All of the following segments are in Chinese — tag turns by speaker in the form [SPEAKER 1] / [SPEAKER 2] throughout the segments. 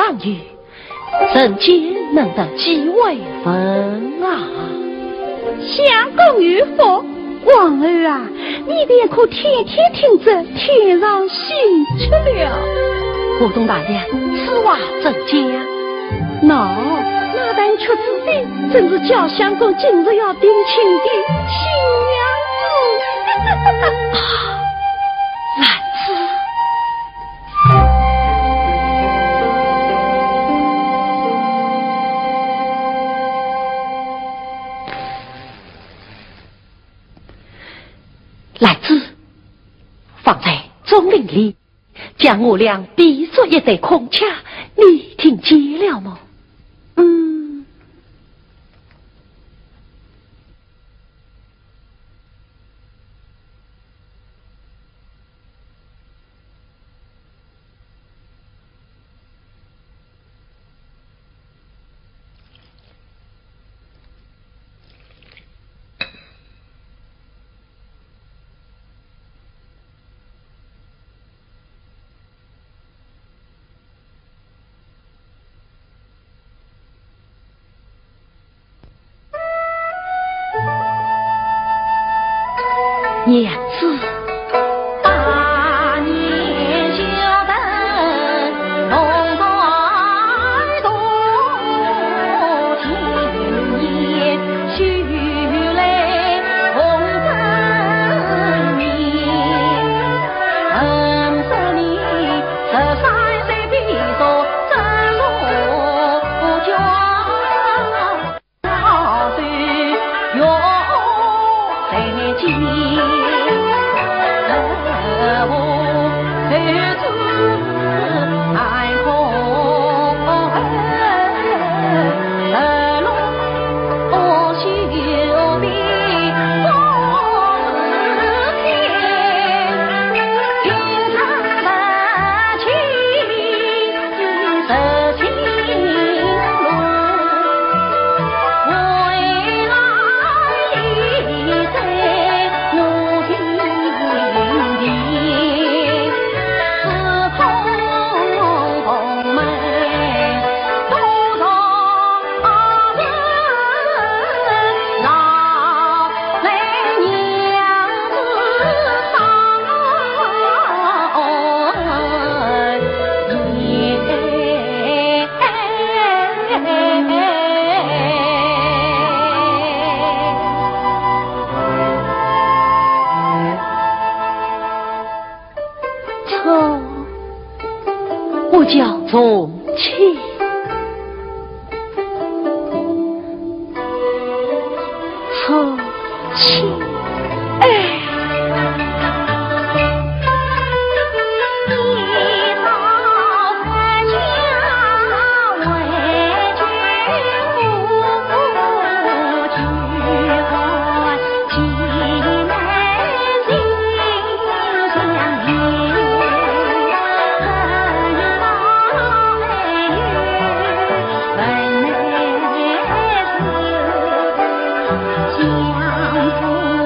[SPEAKER 1] 上语，人间能得几位分啊？
[SPEAKER 2] 相公与否，王儿啊，你便可天天听着天上星出了。
[SPEAKER 1] 国东大娘，此话怎讲？
[SPEAKER 2] 那等出子的正是叫相公今日要定亲的新娘子。
[SPEAKER 1] 来子。来子，放在钟陵里，将我俩比作一对空腔，你听见了吗？娘子，
[SPEAKER 3] 大年小灯龙在东，今年许来红灯年，50年13岁比作真罗家，老岁月再见。
[SPEAKER 1] 我叫钟情，钟情，
[SPEAKER 3] 相逢。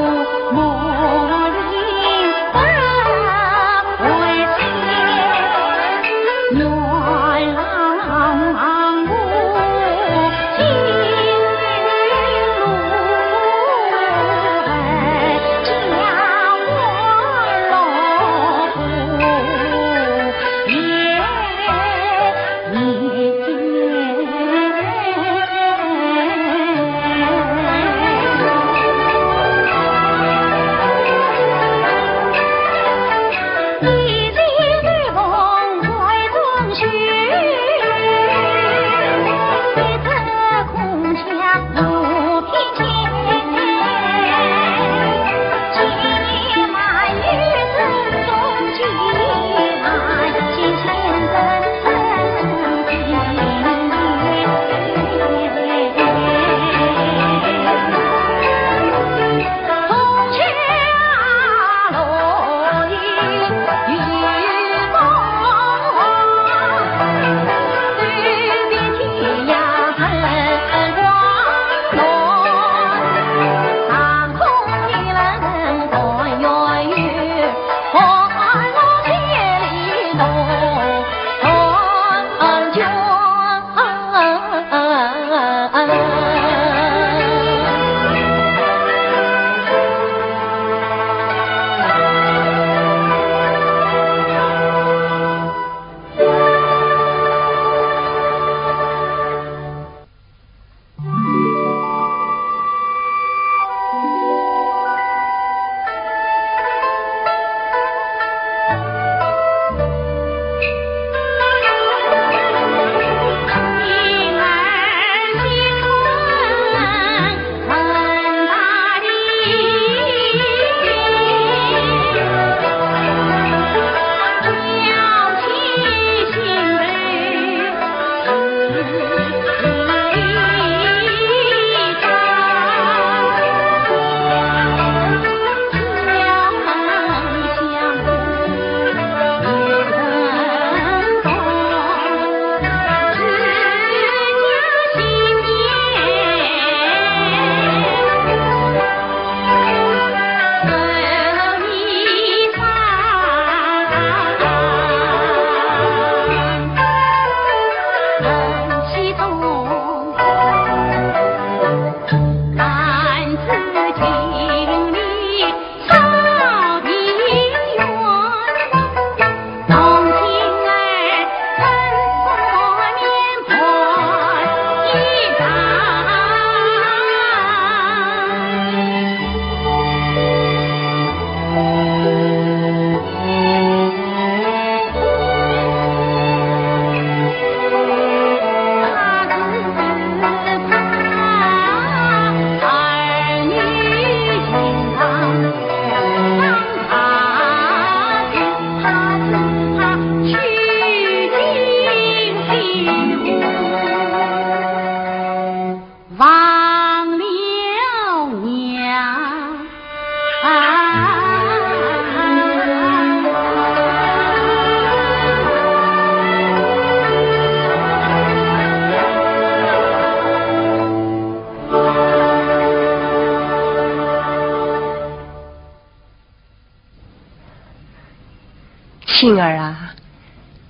[SPEAKER 4] 青儿啊，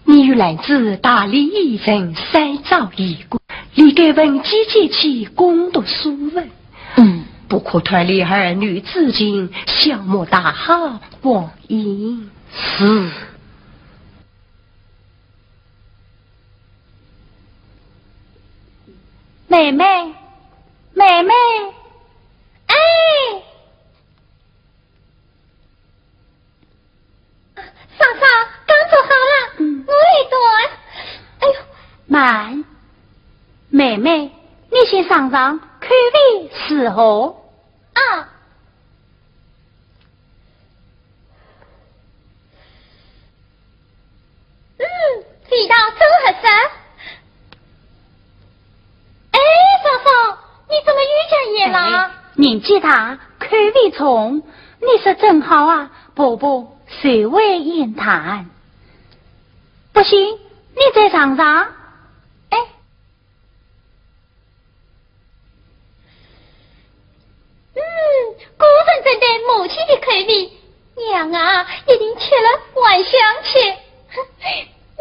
[SPEAKER 4] 你与兰子大理一人三朝一过，离给文姬节气攻读书文。不可团离儿女之情，消磨大好光阴。
[SPEAKER 1] 是。
[SPEAKER 2] 妹妹，妹妹，哎，嫂嫂刚做好了，我一端。哎呦，慢，妹妹，你先上床，看味伺候。啊。味道真合适。哎，嫂嫂，你怎么又讲夜了？年纪大，口味重，你说正好啊，伯伯随味言谈。不行，你再尝尝。哎，果然真的母亲的口味，娘啊，一定吃了还想吃。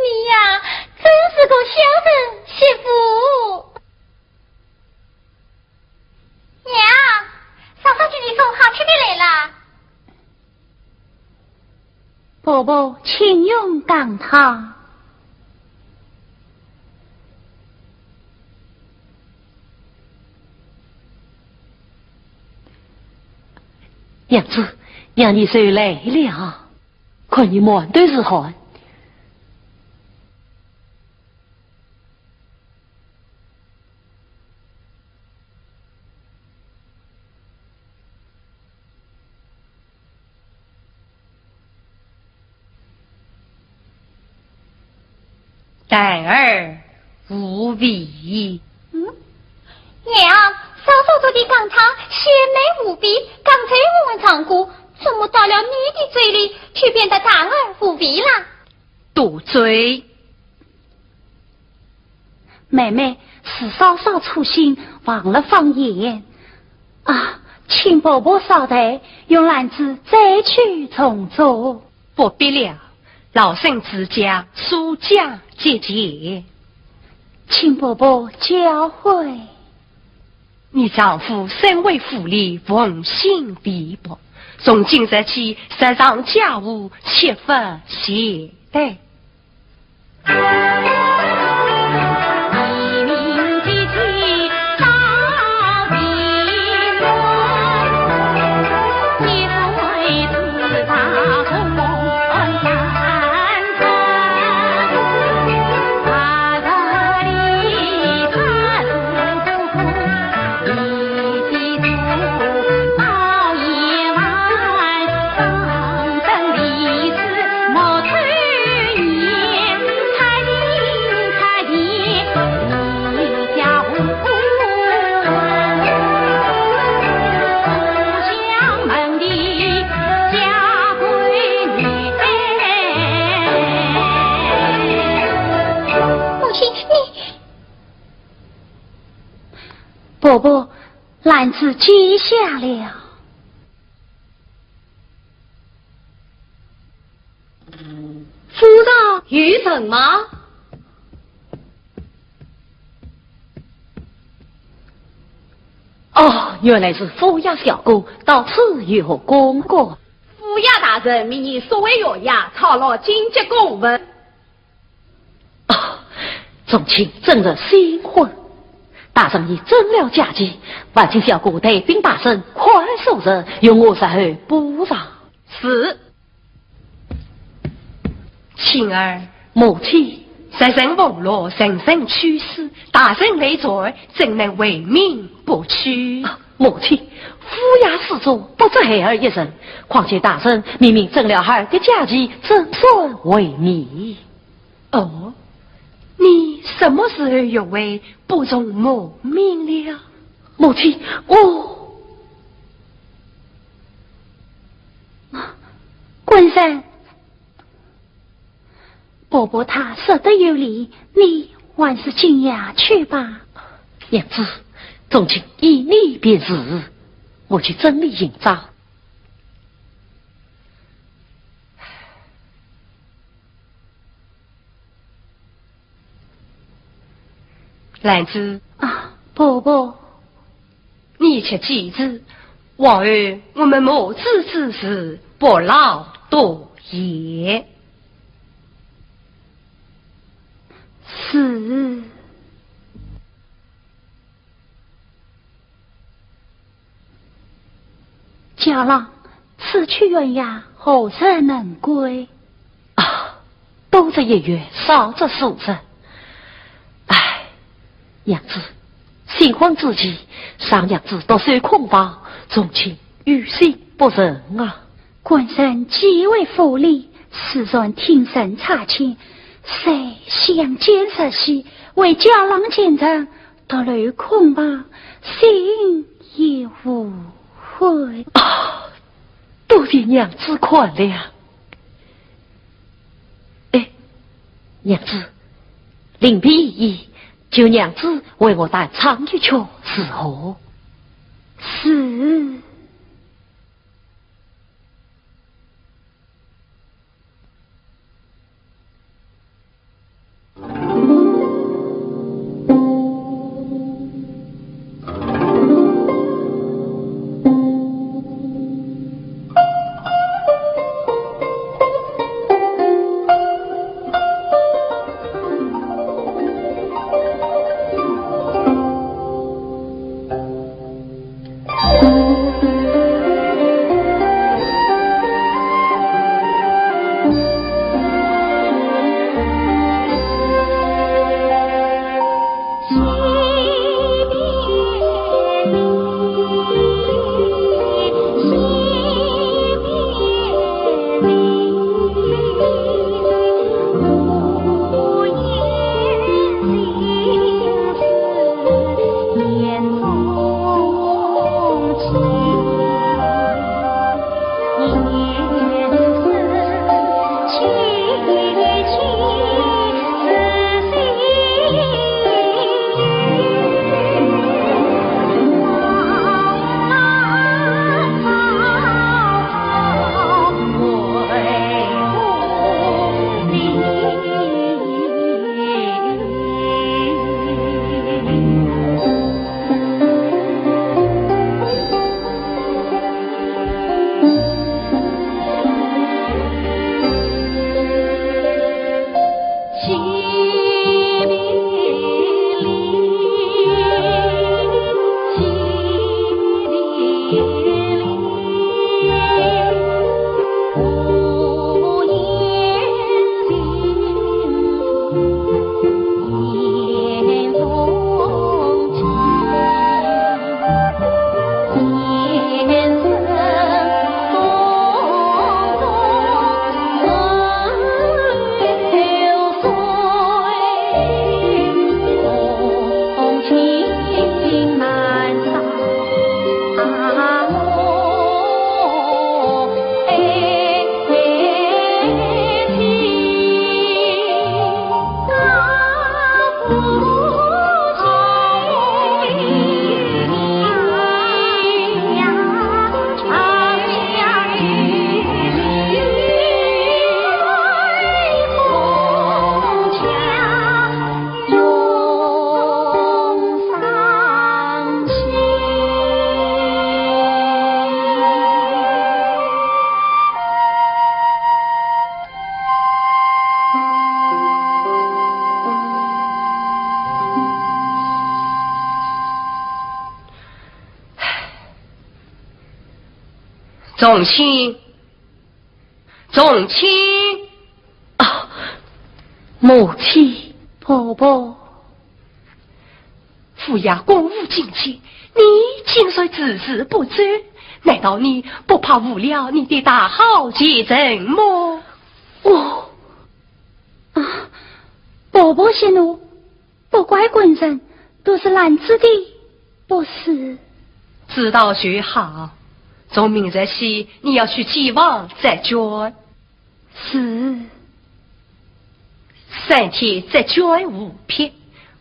[SPEAKER 2] 你呀，真是个孝顺媳妇。娘，嫂嫂给你送好吃的来了。伯伯请用港汤。
[SPEAKER 1] 娘子，娘你受累了，看你满堆是汗。
[SPEAKER 4] 但儿无味。
[SPEAKER 2] 娘，嫂嫂做的港汤鲜美无比，刚才我们尝过，怎么到了你的嘴里却变得淡而无味了？
[SPEAKER 4] 多嘴。
[SPEAKER 2] 妹妹是嫂嫂粗心，忘了放盐啊，请伯伯稍待，用篮子再去重做。
[SPEAKER 4] 不必了，老身自家疏家节节，
[SPEAKER 2] 请伯伯教诲。
[SPEAKER 4] 你丈夫身为妇理，奉心必薄，从今日起身上家务切勿懈怠。
[SPEAKER 2] 伯伯，篮子记下了。
[SPEAKER 1] 夫人有什么？哦，原来是府衙小姑到此有公过。
[SPEAKER 5] 府衙大人命你所谓药衙，操劳紧急公文。
[SPEAKER 1] 哦，众卿正是新婚。大圣已征了假期，万请小姑带兵大圣快速日，由我稍后补上。
[SPEAKER 4] 是。青儿，
[SPEAKER 1] 母亲，
[SPEAKER 4] 人人亡落，人人去世，大圣累在，怎能为民不屈？
[SPEAKER 1] 母亲，府衙事主不知孩儿一人，况且大圣明明征了孩儿的假期，怎算为你？
[SPEAKER 4] 哦。你什么时候又为不从母命了？
[SPEAKER 1] 母亲，我
[SPEAKER 2] 滚山，伯伯他说得有理，你还是进衙去吧。
[SPEAKER 1] 娘子，众卿依你便是，我去整理营帐。
[SPEAKER 4] 兰子
[SPEAKER 2] 啊，婆婆，
[SPEAKER 4] 你且记住，往后我们母子之事不劳多言。
[SPEAKER 2] 是。家郎，此去远呀，何时能归？
[SPEAKER 1] 啊，冬则一月，少则数日。唉，娘子，新婚之际，上娘子都受空房，重情于心不仁啊！
[SPEAKER 2] 官身极为富丽，世人听声差遣，谁相见时兮，为家郎见证，得了空房，心也无悔。
[SPEAKER 1] 啊，多谢娘子宽谅。哎，娘子，临别意，求娘子为我带长玉桥伺候。
[SPEAKER 2] 是。
[SPEAKER 4] 众卿，众卿
[SPEAKER 1] 啊，母亲，
[SPEAKER 2] 婆婆，
[SPEAKER 4] 府衙公务紧急，你竟说自事不知，难道你不怕误了你的大好前程么？
[SPEAKER 2] 我啊，婆婆息怒，不怪官人，都是兰子的不是。
[SPEAKER 4] 知道就好。从明日起，你要去祭王再捐。
[SPEAKER 2] 是。
[SPEAKER 4] 3天再捐5片，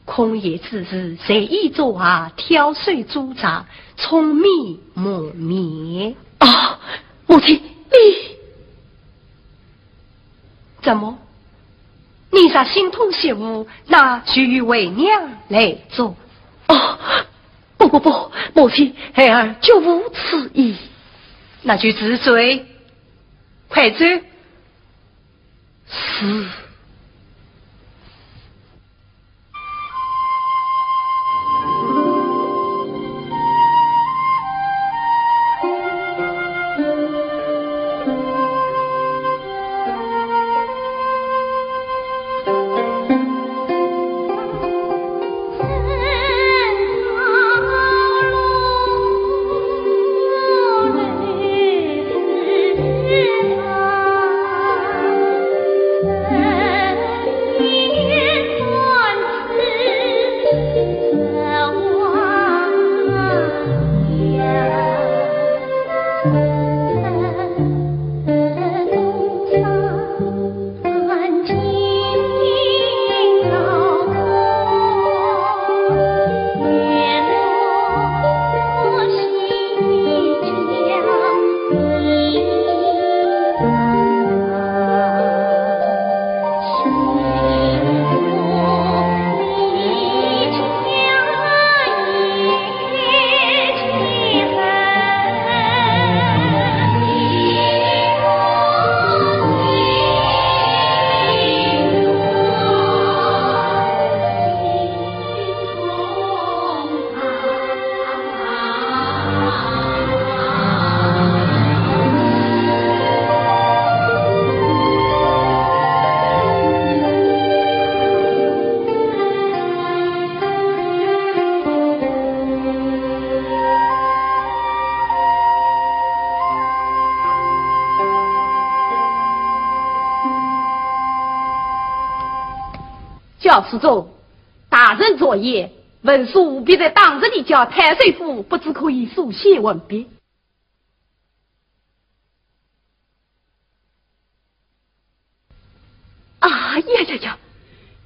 [SPEAKER 4] 空夜之日，随意做下挑水煮茶，聪明磨面。
[SPEAKER 1] 啊，母亲，你
[SPEAKER 4] 怎么？你啥心痛媳妇，那须为娘来做。
[SPEAKER 1] 哦，不，母亲，孩儿绝无此意。
[SPEAKER 4] 那就治罪，快走。
[SPEAKER 1] 是。
[SPEAKER 5] 教师中，大人作业，文书必在当日里叫太岁府，不知可以速写文笔。啊呀！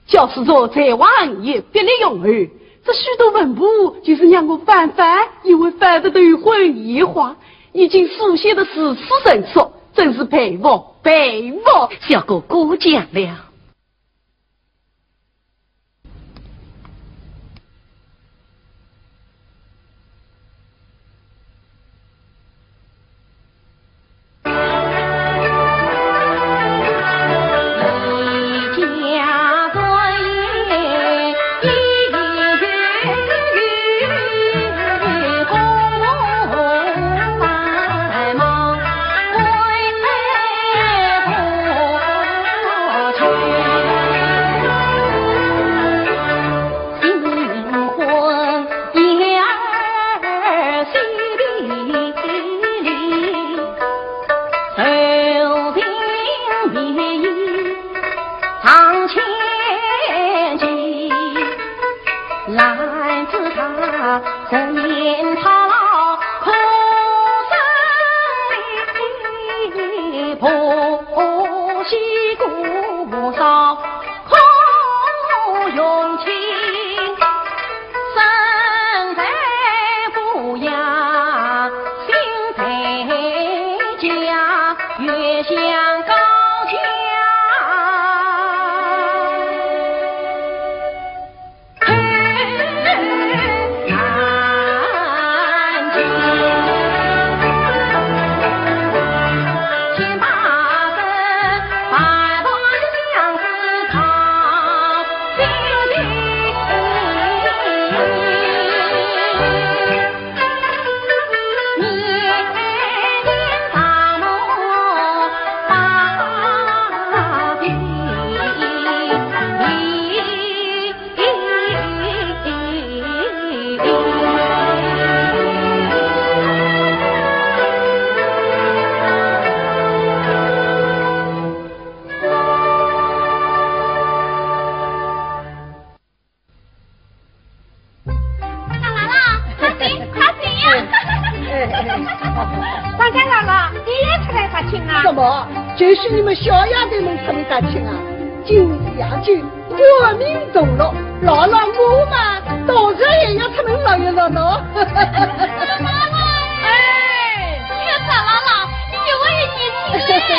[SPEAKER 5] 教师中在往也别来用儿，这许多文部就是让我翻翻，因为翻得头昏眼花，已经书写的死死神说，真是佩服，
[SPEAKER 1] 小哥过奖了。
[SPEAKER 2] 张家姥姥，你也出来打亲啊？
[SPEAKER 3] 怎么？就是你们小丫头们出来打亲啊？今日亚军国民中乐，姥姥我嘛，当然也要出门乐一乐喏。
[SPEAKER 2] 哎，这张姥姥，就我一年轻嘞，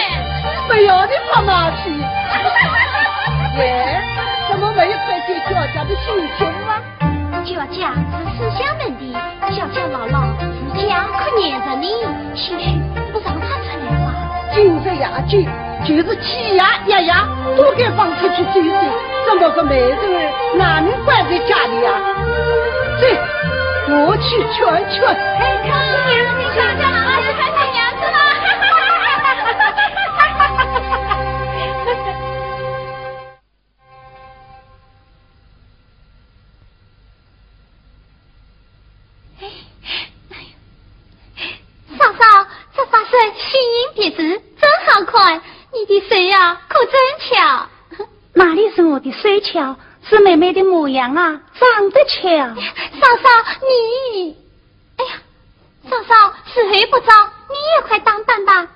[SPEAKER 3] 不要你跑哪去？
[SPEAKER 2] 讲是思想问题，小小姥姥自家可黏着你，兴许不让他出来吧。
[SPEAKER 3] 今日雅剧就是欺压压压，都该放出去追追。这么个美人儿，哪能关在家里呀？这我去劝劝。
[SPEAKER 2] 哎，娘，你看看啊，是看看娘子吗？嫂嫂，这发生新姻别致，真好看。你的手呀，可真巧。哪里是我的手巧？是妹妹的模样啊，长得巧。嫂嫂，你，哎呀，嫂嫂，时候不早，你也快当班吧。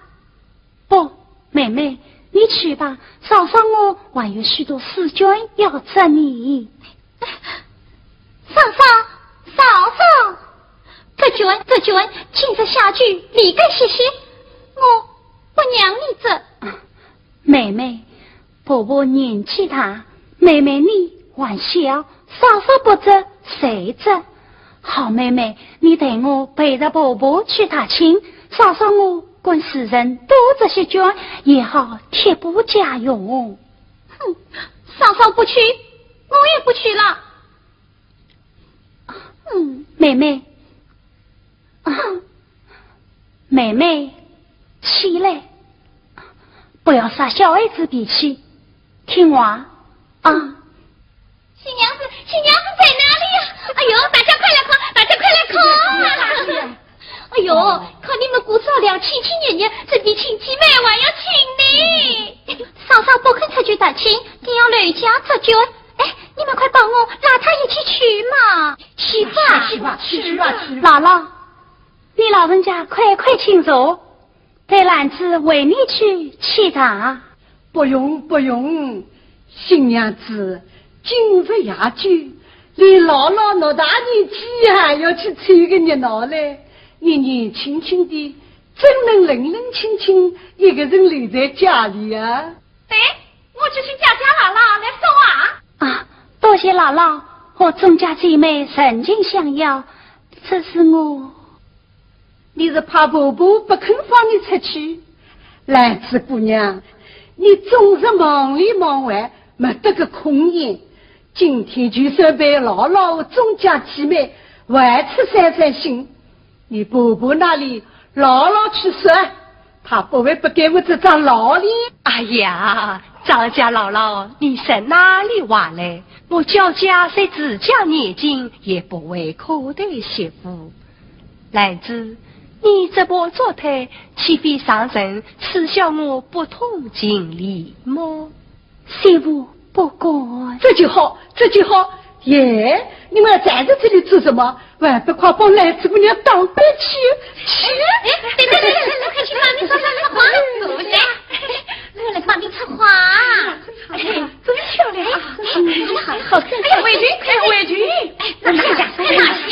[SPEAKER 2] 不，妹妹，你去吧。嫂嫂我还有许多事情要找你。嫂嫂，嫂嫂。这君，今日下句离开歇歇，我不让你走。妹妹，婆婆年纪大，妹妹你还小，嫂嫂不走谁走？好妹妹，你带我陪着婆婆去踏青，嫂嫂我跟世人多这些捐，也好贴补家用。哼，嫂嫂不去，我也不去了。妹妹。妹妹，起来，不要耍小孩子脾气，听话啊！新娘子在哪里呀？哎呦，大家快来看，大家快来看！哎呦，看你们姑嫂俩亲亲热热，这比亲戚们还要亲呢。嫂嫂不肯出去打亲，你要留家出去。哎，你们快帮我拉他一起去嘛！去吧！姥姥。你老人家快请坐，带篮子为你去沏茶。
[SPEAKER 3] 不用，新娘子，今日雅剧，连姥姥那大年纪还要去凑个热闹嘞。你年轻轻的，怎能冷清清一个人留在家里啊？
[SPEAKER 2] 对，我就是家姥姥来送啊。多谢姥姥，我众家姐妹深情相邀，这是我。
[SPEAKER 3] 你是怕婆婆不肯放你出去？兰子姑娘，你总是忙里忙外，没得个空闲。今天就算被姥姥和众家姐妹外出散心，你婆婆那里姥姥去说，她不会不给我这张老脸。
[SPEAKER 4] 哎呀，张家姥姥，你是哪里话来？我叫家虽自家年轻，也不为可待媳妇。兰子，你这把作态，岂非上人耻笑我不通情理么？
[SPEAKER 2] 媳妇不敢。
[SPEAKER 3] 这就好。耶，你们站在这里做什么？还不快帮兰子姑娘当班去！
[SPEAKER 2] 对，快去帮你说话，坐下。来帮你插花。
[SPEAKER 4] 真漂亮啊！
[SPEAKER 2] 好看。哎呀，围裙，看一下，看哪些？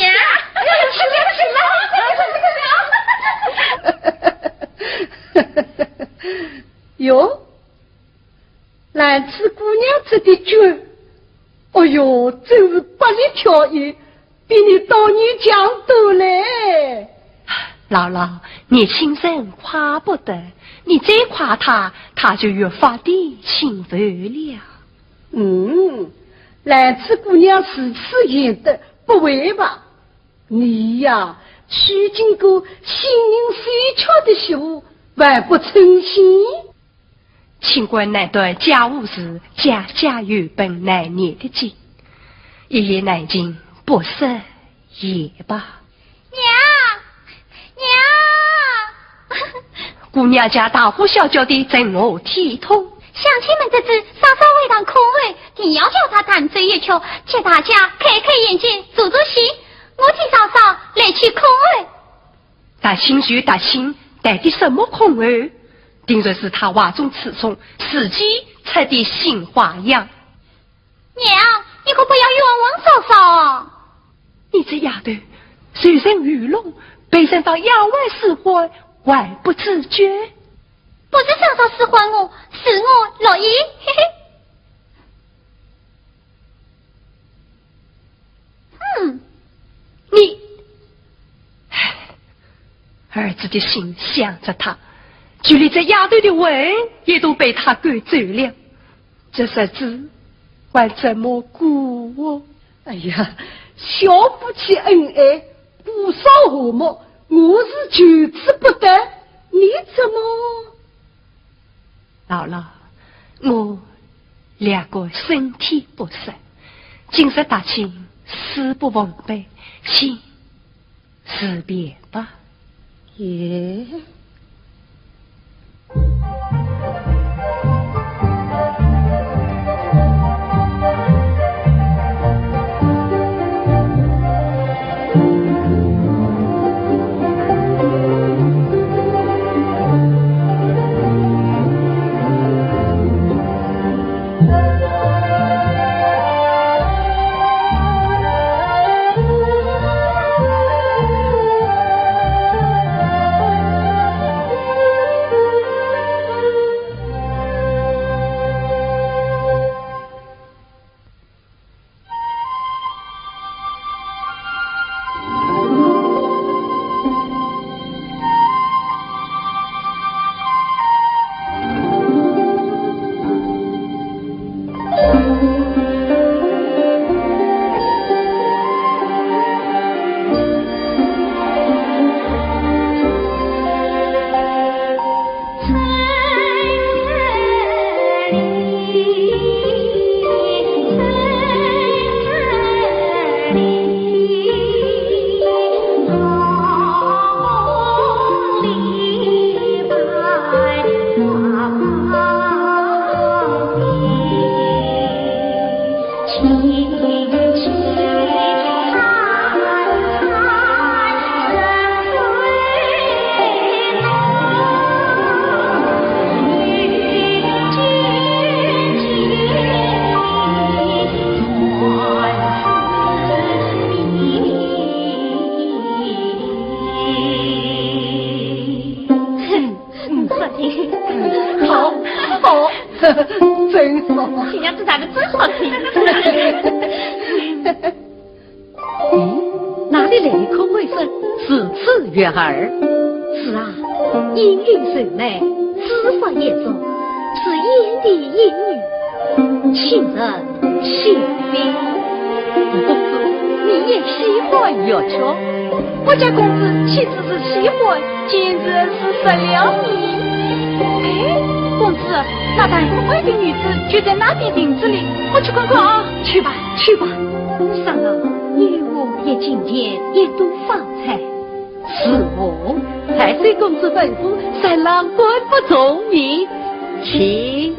[SPEAKER 3] 哟，兰子姑娘这的卷，哎呦，真是百里挑一，比你当年强多嘞。
[SPEAKER 4] 姥姥，你亲生夸不得，你再夸他，他就越发的兴奋了。
[SPEAKER 3] 兰子姑娘是此言的，不为吧？你呀，娶经过心灵水巧的媳妇，还不称心？
[SPEAKER 4] 尽管那段家务事，家家有本难念的经，一言难尽，不说也罢。
[SPEAKER 2] 娘，
[SPEAKER 4] 姑娘家大呼小叫的，整我体痛。
[SPEAKER 2] 乡亲们得知嫂嫂为当空位，定要叫他弹奏一曲，叫大家开眼睛，助戏。我替嫂嫂来去空位。
[SPEAKER 4] 大心虚大心，带的什么空位？定然是他话中刺葱，自己才的新花样。
[SPEAKER 2] 娘，你可不要冤枉嫂嫂啊！
[SPEAKER 4] 你这丫头，受人愚弄，被人当养外使唤，还不自觉。
[SPEAKER 2] 不是嫂嫂使唤我，是我乐意。嘿嘿。
[SPEAKER 4] 你，儿子的心想着他，就连这丫头的吻也都被他赶走了，这日子还怎么过哦？
[SPEAKER 3] 哎呀，小夫妻恩爱，不少和睦，我是求之不得，你怎么？
[SPEAKER 4] 姥姥，我两个身体不适，今日大清死不奉陪，请辞别吧。
[SPEAKER 3] 耶。真好，
[SPEAKER 1] 新娘子唱的真好听。哪里来的空位声？此次悦耳。是啊，音韵柔美，姿法艳俗，是燕的音语，情人心扉。公子，你也喜欢乐曲？
[SPEAKER 2] 我家公子岂只是喜欢，简直是失了迷。哎，公子，那单不会的女子就在那边亭子里，我去看看啊！
[SPEAKER 1] 去吧，去吧。上了，你我也觐见一睹芳彩。是我，太岁公子吩咐，三郎官不从命，请。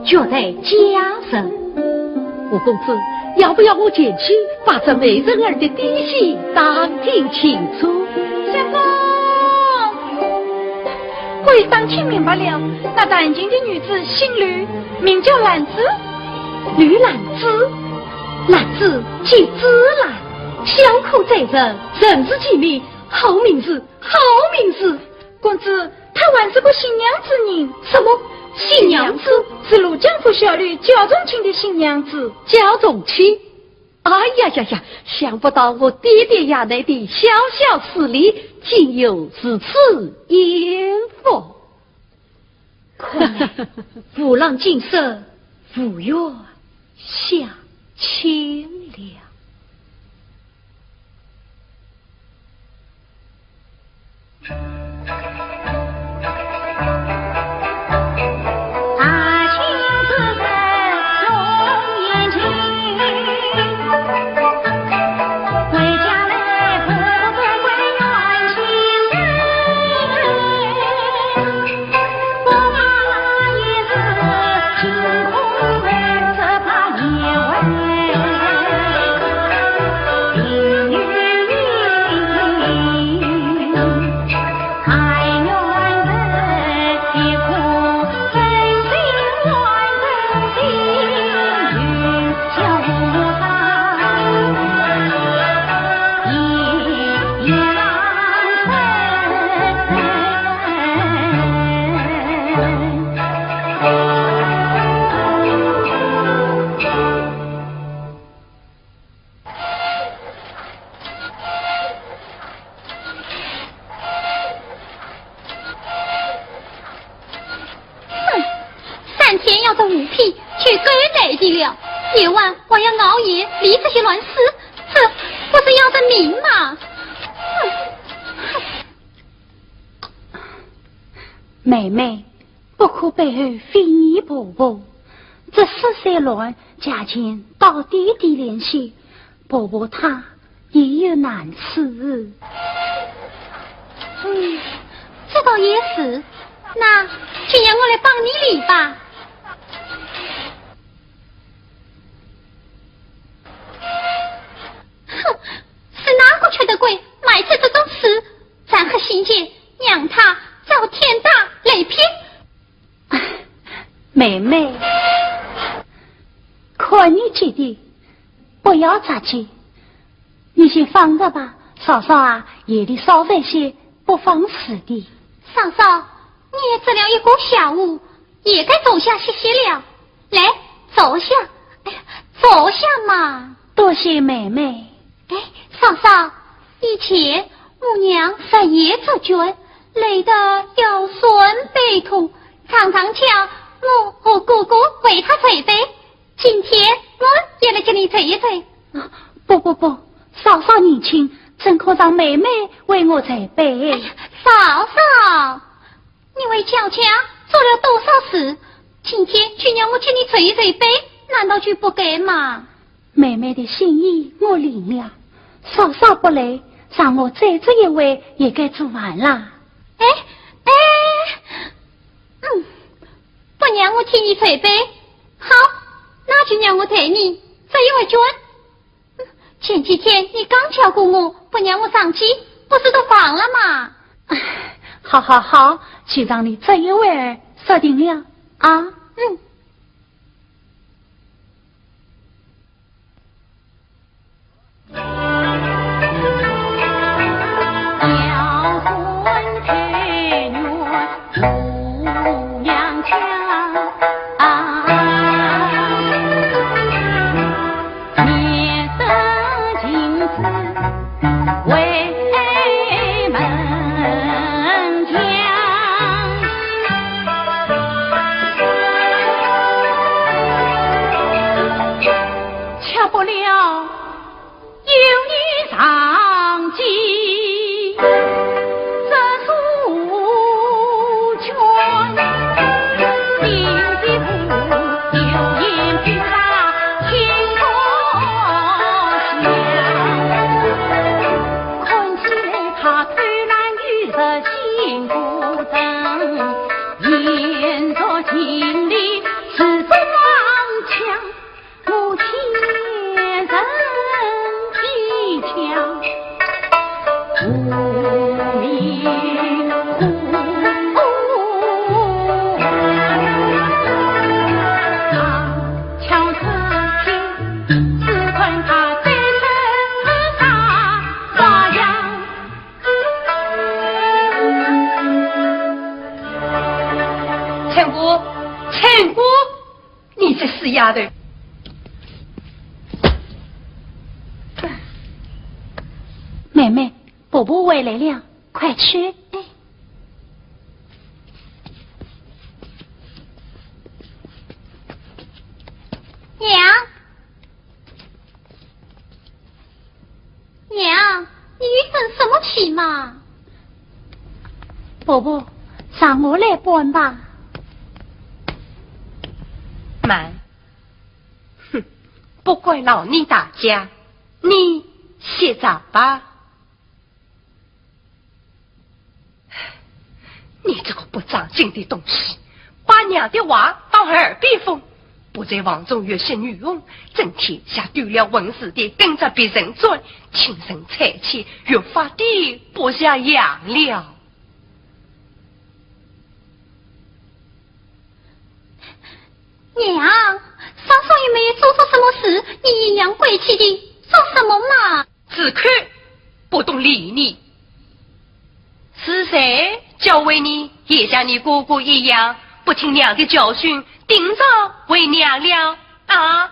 [SPEAKER 1] 绝对家人，吴公子，要不要我前去把这美人儿的底细当听清楚？
[SPEAKER 2] 相公，我已当听明白了，那南京的女子姓吕，名叫兰子。
[SPEAKER 1] 吕兰子，兰子即紫兰，小口在人，人之其名，好名字，好名字。
[SPEAKER 2] 公子，她还是个新娘子人。
[SPEAKER 1] 什么？新娘子
[SPEAKER 2] 是陆江府小吕焦仲卿的新娘子。
[SPEAKER 1] 焦仲卿，哎呀，想不到我爹爹衙内的小小势力竟有如此艳福。
[SPEAKER 2] 看来父郎今生，父约下千两。夜晚我要熬夜理这些乱事，这不是要人命吗？妹妹，不可背后非你婆婆，这14乱家境到弟弟联系，婆婆她也有难处。这倒也是，那就让我来帮你理吧。是哪个缺德鬼买出这种事？咱和欣姐让他遭天打雷劈。妹妹，看你姐弟，不要着急，你先放着吧。嫂嫂啊，夜里少费些，不妨事的。嫂嫂，你也织了一锅下午，也该坐下歇歇了。来，坐下。哎呀，坐下嘛。多谢妹妹。哎，嫂嫂，以前母娘在夜做卷，累得腰酸背痛，常常叫我和姑姑为她捶背。今天我也来叫你捶一捶。不，嫂嫂年轻，怎可让妹妹为我捶背？哎呀，嫂嫂，你为娇家做了多少事？今天却让我请你捶一捶背，难道就不该吗？妹妹的心意我领了，嫂嫂不来，让我再做一位也该做完了。不让我替你捶背，好，那就让我替你这一位卷。前几天你刚叫过我，不让我上去，不是都放了吗？好，就让你这一位说定了啊。
[SPEAKER 4] 陈姑，你这死丫头！
[SPEAKER 2] 妹妹，伯伯回来了，快去！娘。你生什么气嘛？伯伯，让我来搬吧。
[SPEAKER 4] 慢，哼，不怪劳你大家，你歇着吧。你这个不长进的东西，把娘的话当耳边风，不在王中越些女翁，整天像丢了文似的跟着别人转，轻声财气，越发的不像样了。
[SPEAKER 2] 娘，嫂嫂也没有做错什么事，你阴阳怪气的做什么嘛？
[SPEAKER 4] 只看不懂理你，是谁教会你也像你姑姑一样不听娘的教训，顶着为娘了啊？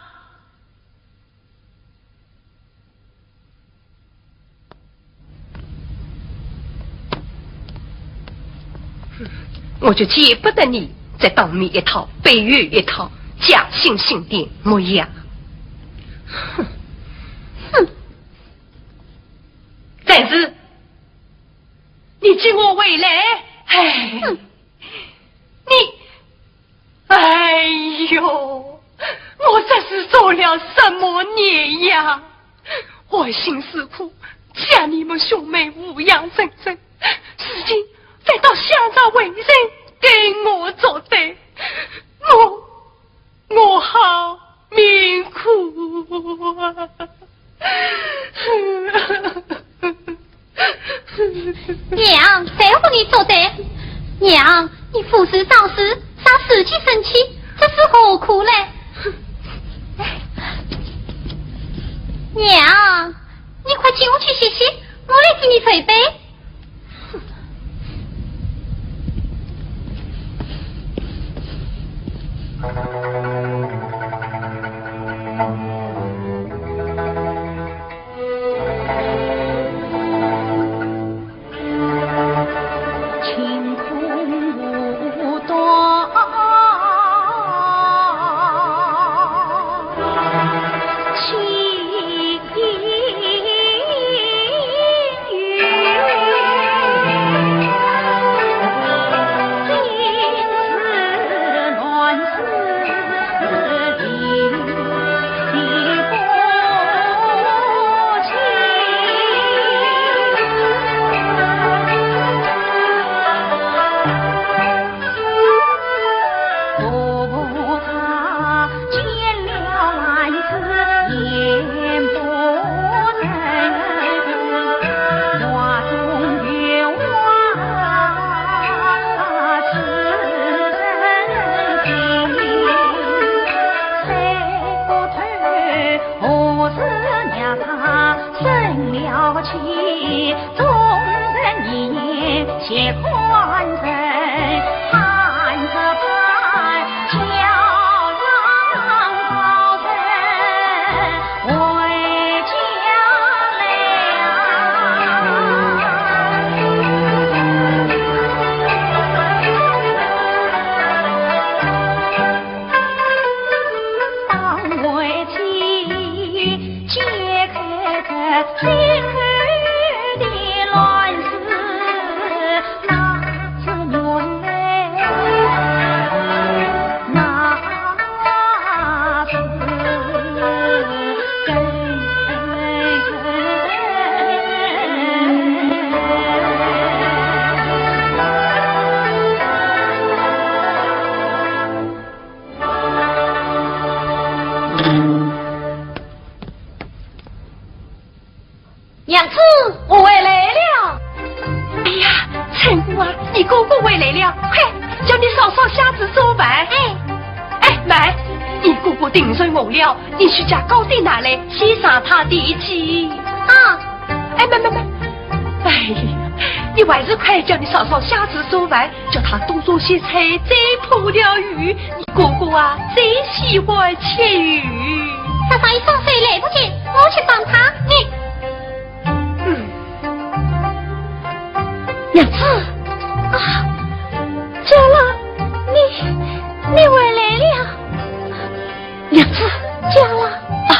[SPEAKER 4] 我就见不得你在当面一套背后一套假惺惺的模样。哼哼，但是你接我回来，哎，哎呦，我这是做了什么孽呀？我辛辛苦将你们兄妹抚养成人，如今反倒想着为人给我做对，我好命苦啊！
[SPEAKER 2] 娘，谁和你做的？娘，你父事丧事，让死气生气，这是何苦嘞？娘，你快进屋去歇歇，我来替你捶背。
[SPEAKER 1] 娘子，我回来了。
[SPEAKER 4] 哎呀，陈姑啊，你姑姑回来了，快叫你嫂嫂下子做饭。哎，买，你姑姑顶睡我了，你去家糕点拿来，先上她的气。
[SPEAKER 2] 啊，
[SPEAKER 4] 哎，没，哎呀，你还是快叫你嫂嫂下子做饭，叫她多做些菜，再铺了鱼。你姑姑啊，最喜欢吃鱼。
[SPEAKER 2] 嫂嫂一上水来不及，我去帮她。
[SPEAKER 1] 娘子啊，佳郎，你回来了。娘子，佳郎啊，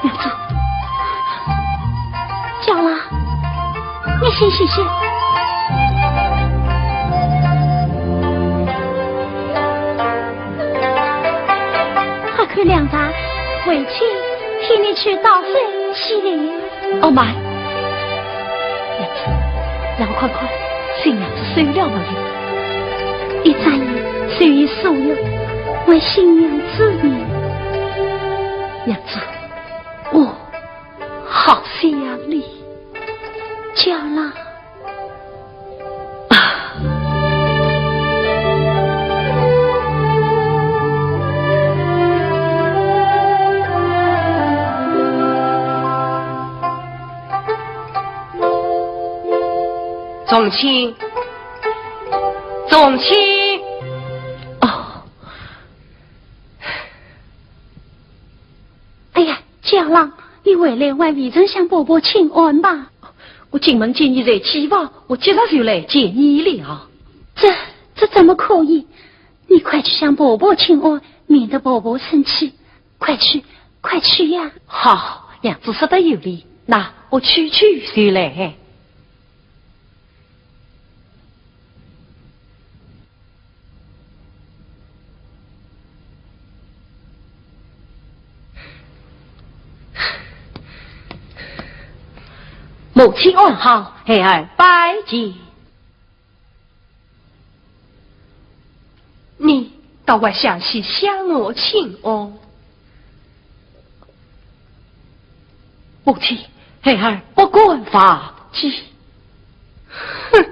[SPEAKER 1] 娘子，佳郎，
[SPEAKER 2] 谢谢谢。还可两咱回去替你去倒水洗脸。
[SPEAKER 1] 哦妈，娘子，让我看看新娘子收了没有？
[SPEAKER 2] 一眨眼，随意所有，为新娘子念。
[SPEAKER 1] 娘子，我好想你。
[SPEAKER 2] 叫啦。
[SPEAKER 4] 宗亲，宗亲，
[SPEAKER 1] 哦，
[SPEAKER 2] 哎呀，家郎，你回来为魏丞相伯伯请安吧。
[SPEAKER 1] 我进门见你在起房，我今朝就来见你了。
[SPEAKER 2] 这怎么可以？你快去向伯伯请安，免得伯伯生气。快去呀！
[SPEAKER 1] 好，娘子说得有理，那我去就来。母亲安好，孩儿拜见。
[SPEAKER 4] 你到我详细向我请安。
[SPEAKER 1] 母亲，孩儿不管法纪。
[SPEAKER 4] 哼。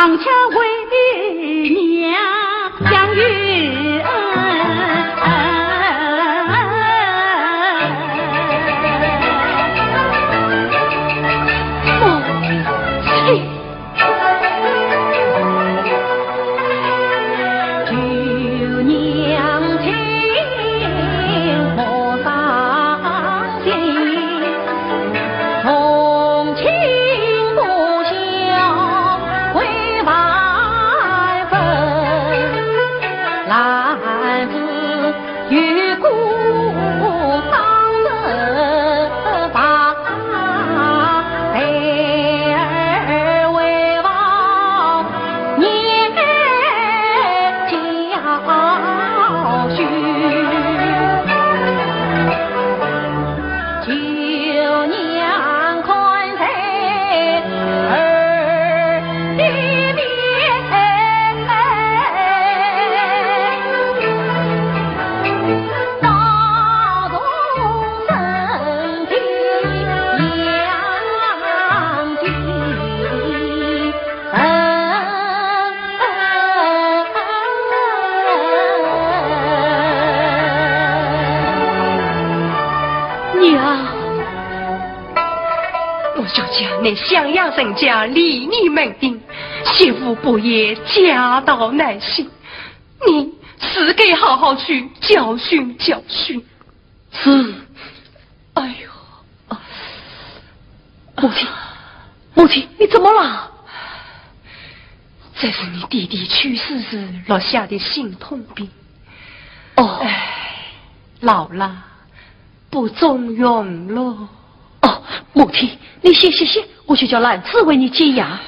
[SPEAKER 2] 王家为娘相遇
[SPEAKER 4] 你襄阳人家礼义门定，媳妇不也家道难行，你是该好好去教训教训。
[SPEAKER 1] 是，
[SPEAKER 4] 哎呦，
[SPEAKER 1] 母亲，你怎么了？
[SPEAKER 4] 这是你弟弟去世时落下的心痛病。
[SPEAKER 1] 哦，
[SPEAKER 4] 老了，不中用了。
[SPEAKER 1] 哦，母亲，你歇，我去叫兰子为你解牙。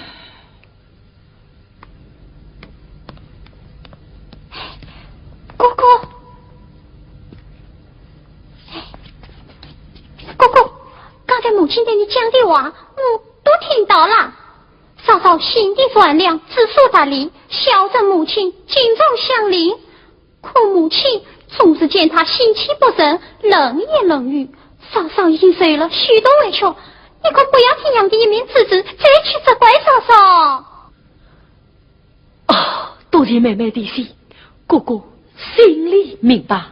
[SPEAKER 2] 姑姑，刚才母亲对你讲的话，我都听到了。嫂嫂心地善良，知书达理，孝顺母亲，敬重乡邻。可母亲总是见她心气不顺，冷言冷语。嫂嫂已经受了许多委屈，你可不要听娘的一面之词，再去责怪嫂嫂。
[SPEAKER 1] 多谢妹妹的心，姑姑心里明白。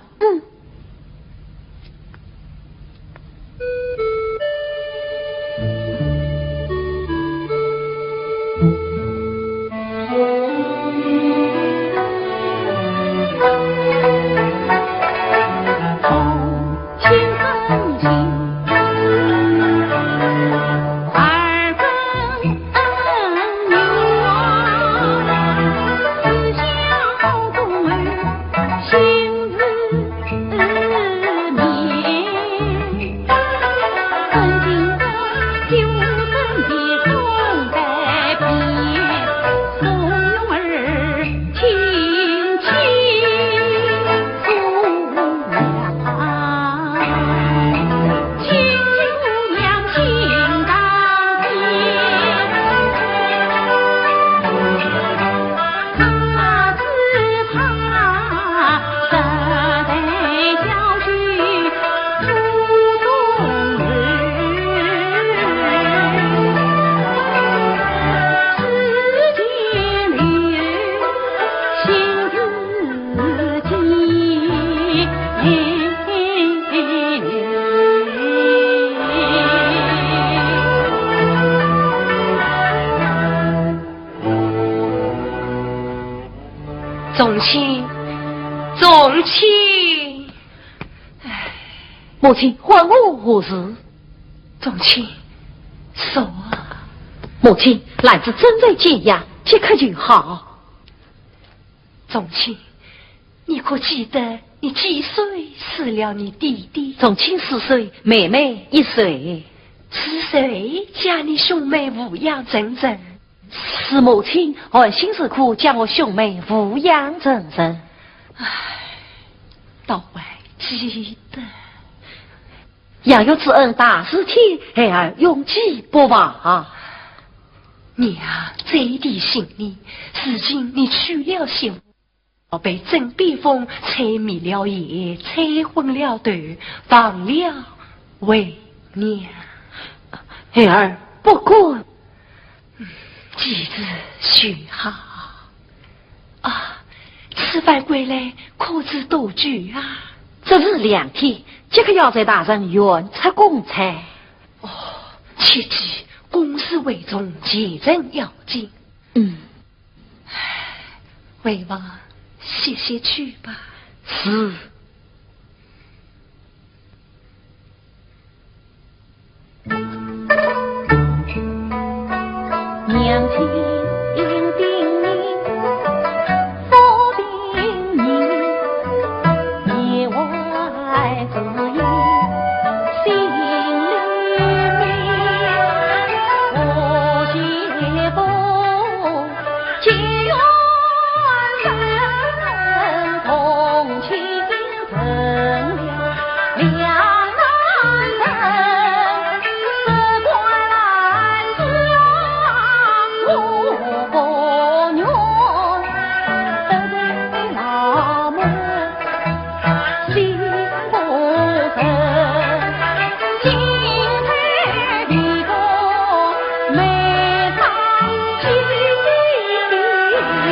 [SPEAKER 4] 宗亲，宗亲，
[SPEAKER 1] 母亲唤我何事？
[SPEAKER 4] 宗亲，说啊，
[SPEAKER 1] 母亲，兰子正在减压，即刻就好。
[SPEAKER 4] 宗亲，你可记得你几岁死了你弟弟？
[SPEAKER 1] 宗亲4岁，妹妹1岁。
[SPEAKER 4] 是谁将你兄妹抚养成人？
[SPEAKER 1] 是母亲按心时苦将我兄妹抚养成人。
[SPEAKER 4] 唉，倒还记得。
[SPEAKER 1] 养育之恩大事体，孩儿永记不忘。
[SPEAKER 4] 娘这一地心里，如今你娶了媳妇，被甄必峰拆灭了业，拆昏了头，放了为娘。
[SPEAKER 1] 孩儿不管。
[SPEAKER 4] 记子许好啊！吃饭归来可知多久啊？
[SPEAKER 1] 这是2天，即刻要在大人远出公差。
[SPEAKER 4] 哦，切记公事为重，节人要紧。为王歇歇去吧。
[SPEAKER 1] 是。
[SPEAKER 2] 娘亲叮咛，父叮咛，意外之意心里明。我媳妇结缘人，同情成了两难人，只怪兰子我不娘得罪老母心不正，今天的个没长记，有心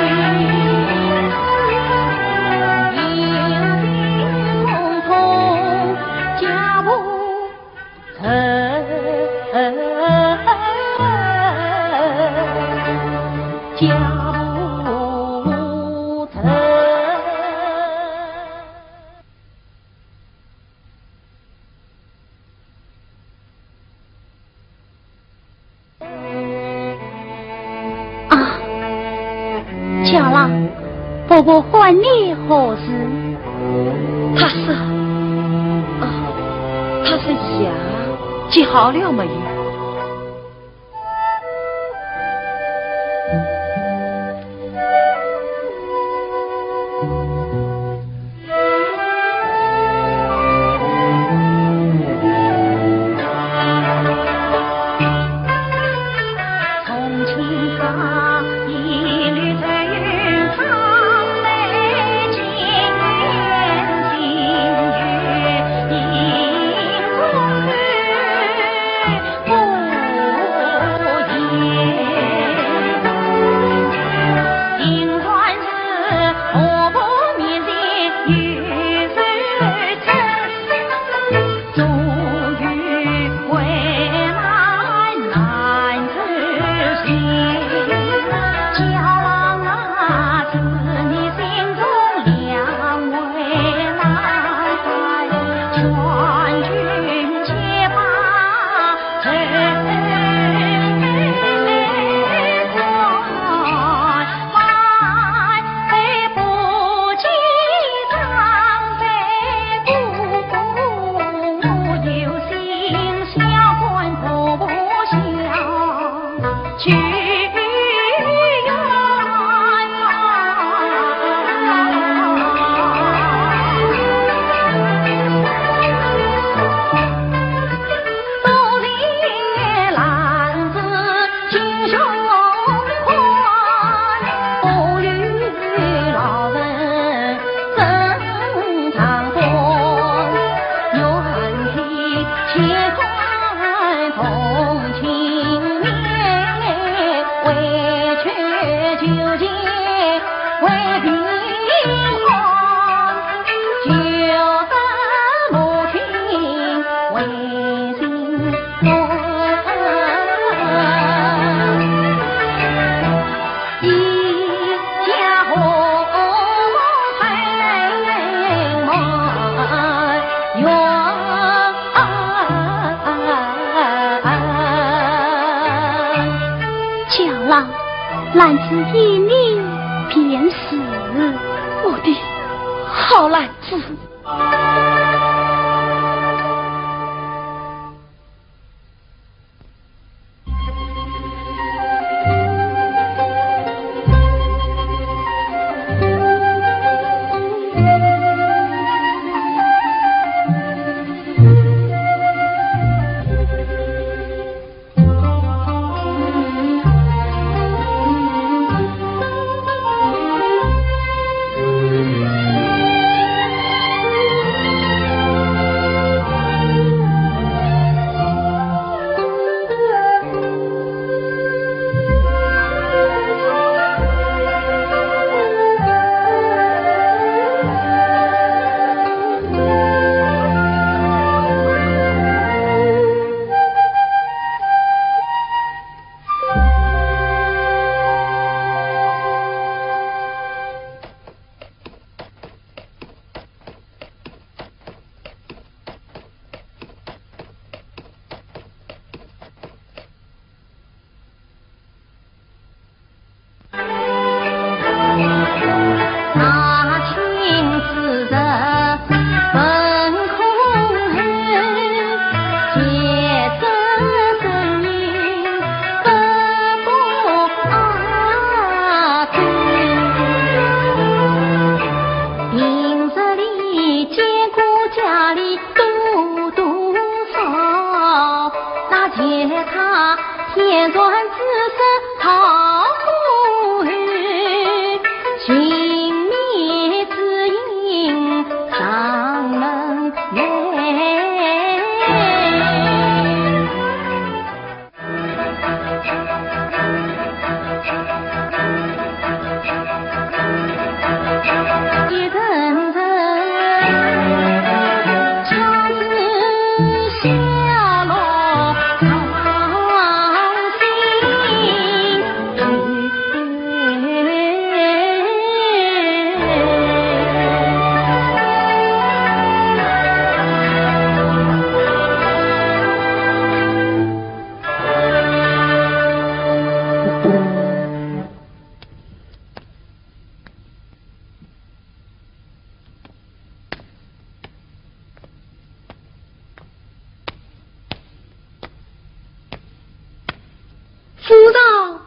[SPEAKER 2] 从家务成。家不成。啊，巧了，伯伯唤你何事？
[SPEAKER 1] 他是牙记好了没有？
[SPEAKER 2] 兰子一你便是
[SPEAKER 1] 我的好兰子。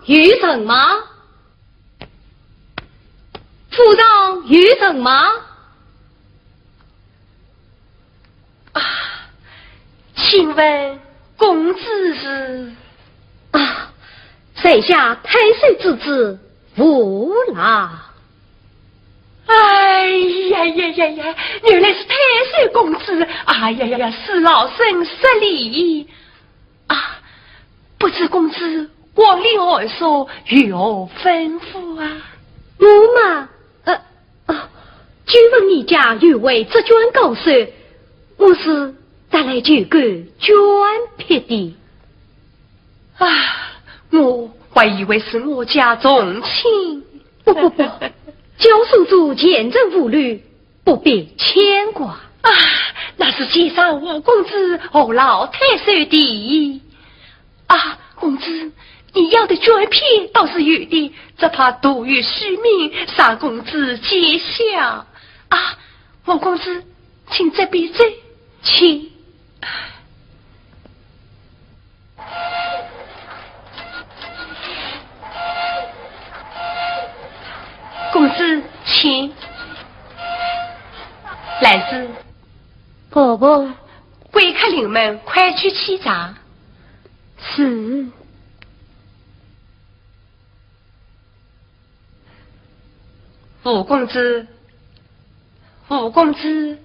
[SPEAKER 1] 余城吗？府上余城吗？
[SPEAKER 4] 啊，请问公子是？
[SPEAKER 1] 啊，在下太岁之子吴郎。
[SPEAKER 4] 哎呀呀呀呀！原来是太岁公子！哎呀呀呀，是老身失礼啊！不知公子光临而说，有吩咐啊？
[SPEAKER 1] 我嘛，据闻你家有位执卷高手，我是带来这个卷撇的。
[SPEAKER 4] 啊，我还以为是我家重亲。
[SPEAKER 1] 不，教书主见证无虑，不必牵挂。
[SPEAKER 4] 啊，那是介绍我公子和老太岁的。啊，公子，你要的卷片倒是有的，只怕多于虚名，杀公子揭晓。啊，王公子，请这边走，请。公子，请。兰子，
[SPEAKER 1] 婆婆，
[SPEAKER 4] 贵客领们快去沏茶。
[SPEAKER 1] 是。
[SPEAKER 4] 吴公子，吴公子，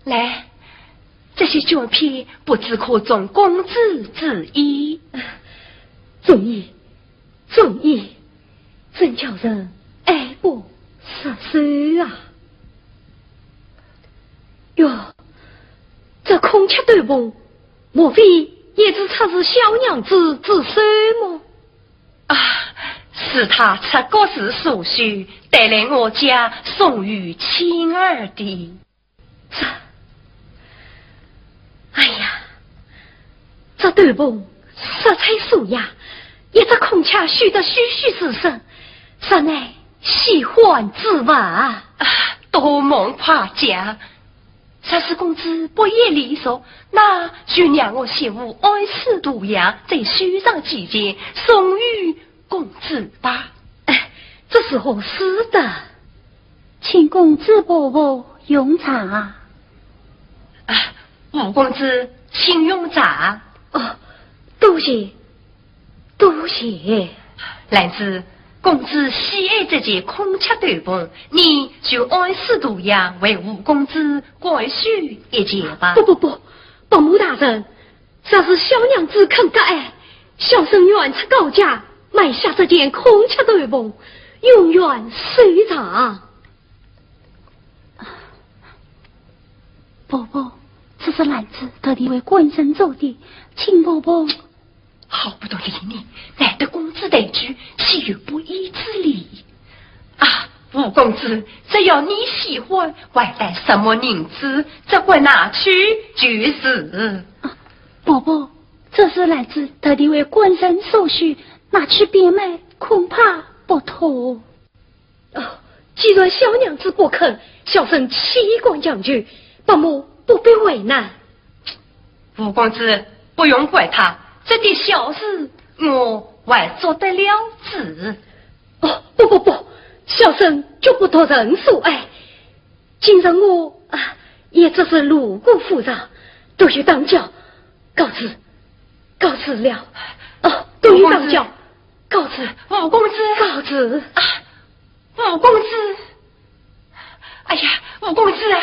[SPEAKER 4] 来，这些卷片不知可中公子之意？
[SPEAKER 1] 中意，真叫人爱不释手啊！哟，这空切对梦，莫非也只测是小娘子之手么？
[SPEAKER 4] 啊，是他出国时所需，带来我家送与亲儿的。
[SPEAKER 1] 哎呀，这对梦色彩素雅，一只空腔虚得栩栩如生，实乃喜欢之物啊！
[SPEAKER 4] 多蒙夸奖。若是公子不言离说，那就让我媳妇爱吃毒药，在书上几件送与公子吧。
[SPEAKER 1] 这是合适的，
[SPEAKER 2] 请公子伯伯用茶。
[SPEAKER 4] 吴公子请用茶。
[SPEAKER 1] 多谢多谢。
[SPEAKER 4] 兰子，公子喜爱这件空腔斗篷，你就爱吃毒药为吴公子改许一件吧。
[SPEAKER 1] 不，伯母大人，这是小娘子肯割爱，小生愿出高价买下这件空腔斗篷，永远随长。
[SPEAKER 2] 伯伯，这是兰子特地为官绅做的，请伯伯。
[SPEAKER 4] 好不得理你，难得公子待举，岂有不义之理？吴公子，只要你喜欢，外带什么银子，只管拿去就是。
[SPEAKER 2] 伯伯，这是兰子特地为官绅所需，拿去变卖，恐怕不妥。
[SPEAKER 1] 既然小娘子不肯，小生岂管将就，伯母不必为难。
[SPEAKER 4] 吴公子不用怪他，这点小事我还做得了主。
[SPEAKER 1] 不，小生绝不托人所爱。今日我也只是路过府上，多谢当教，告辞了。多谢当教，告辞。
[SPEAKER 4] 吴公子，
[SPEAKER 1] 告辞。
[SPEAKER 4] 吴公子，哎呀，吴公子啊！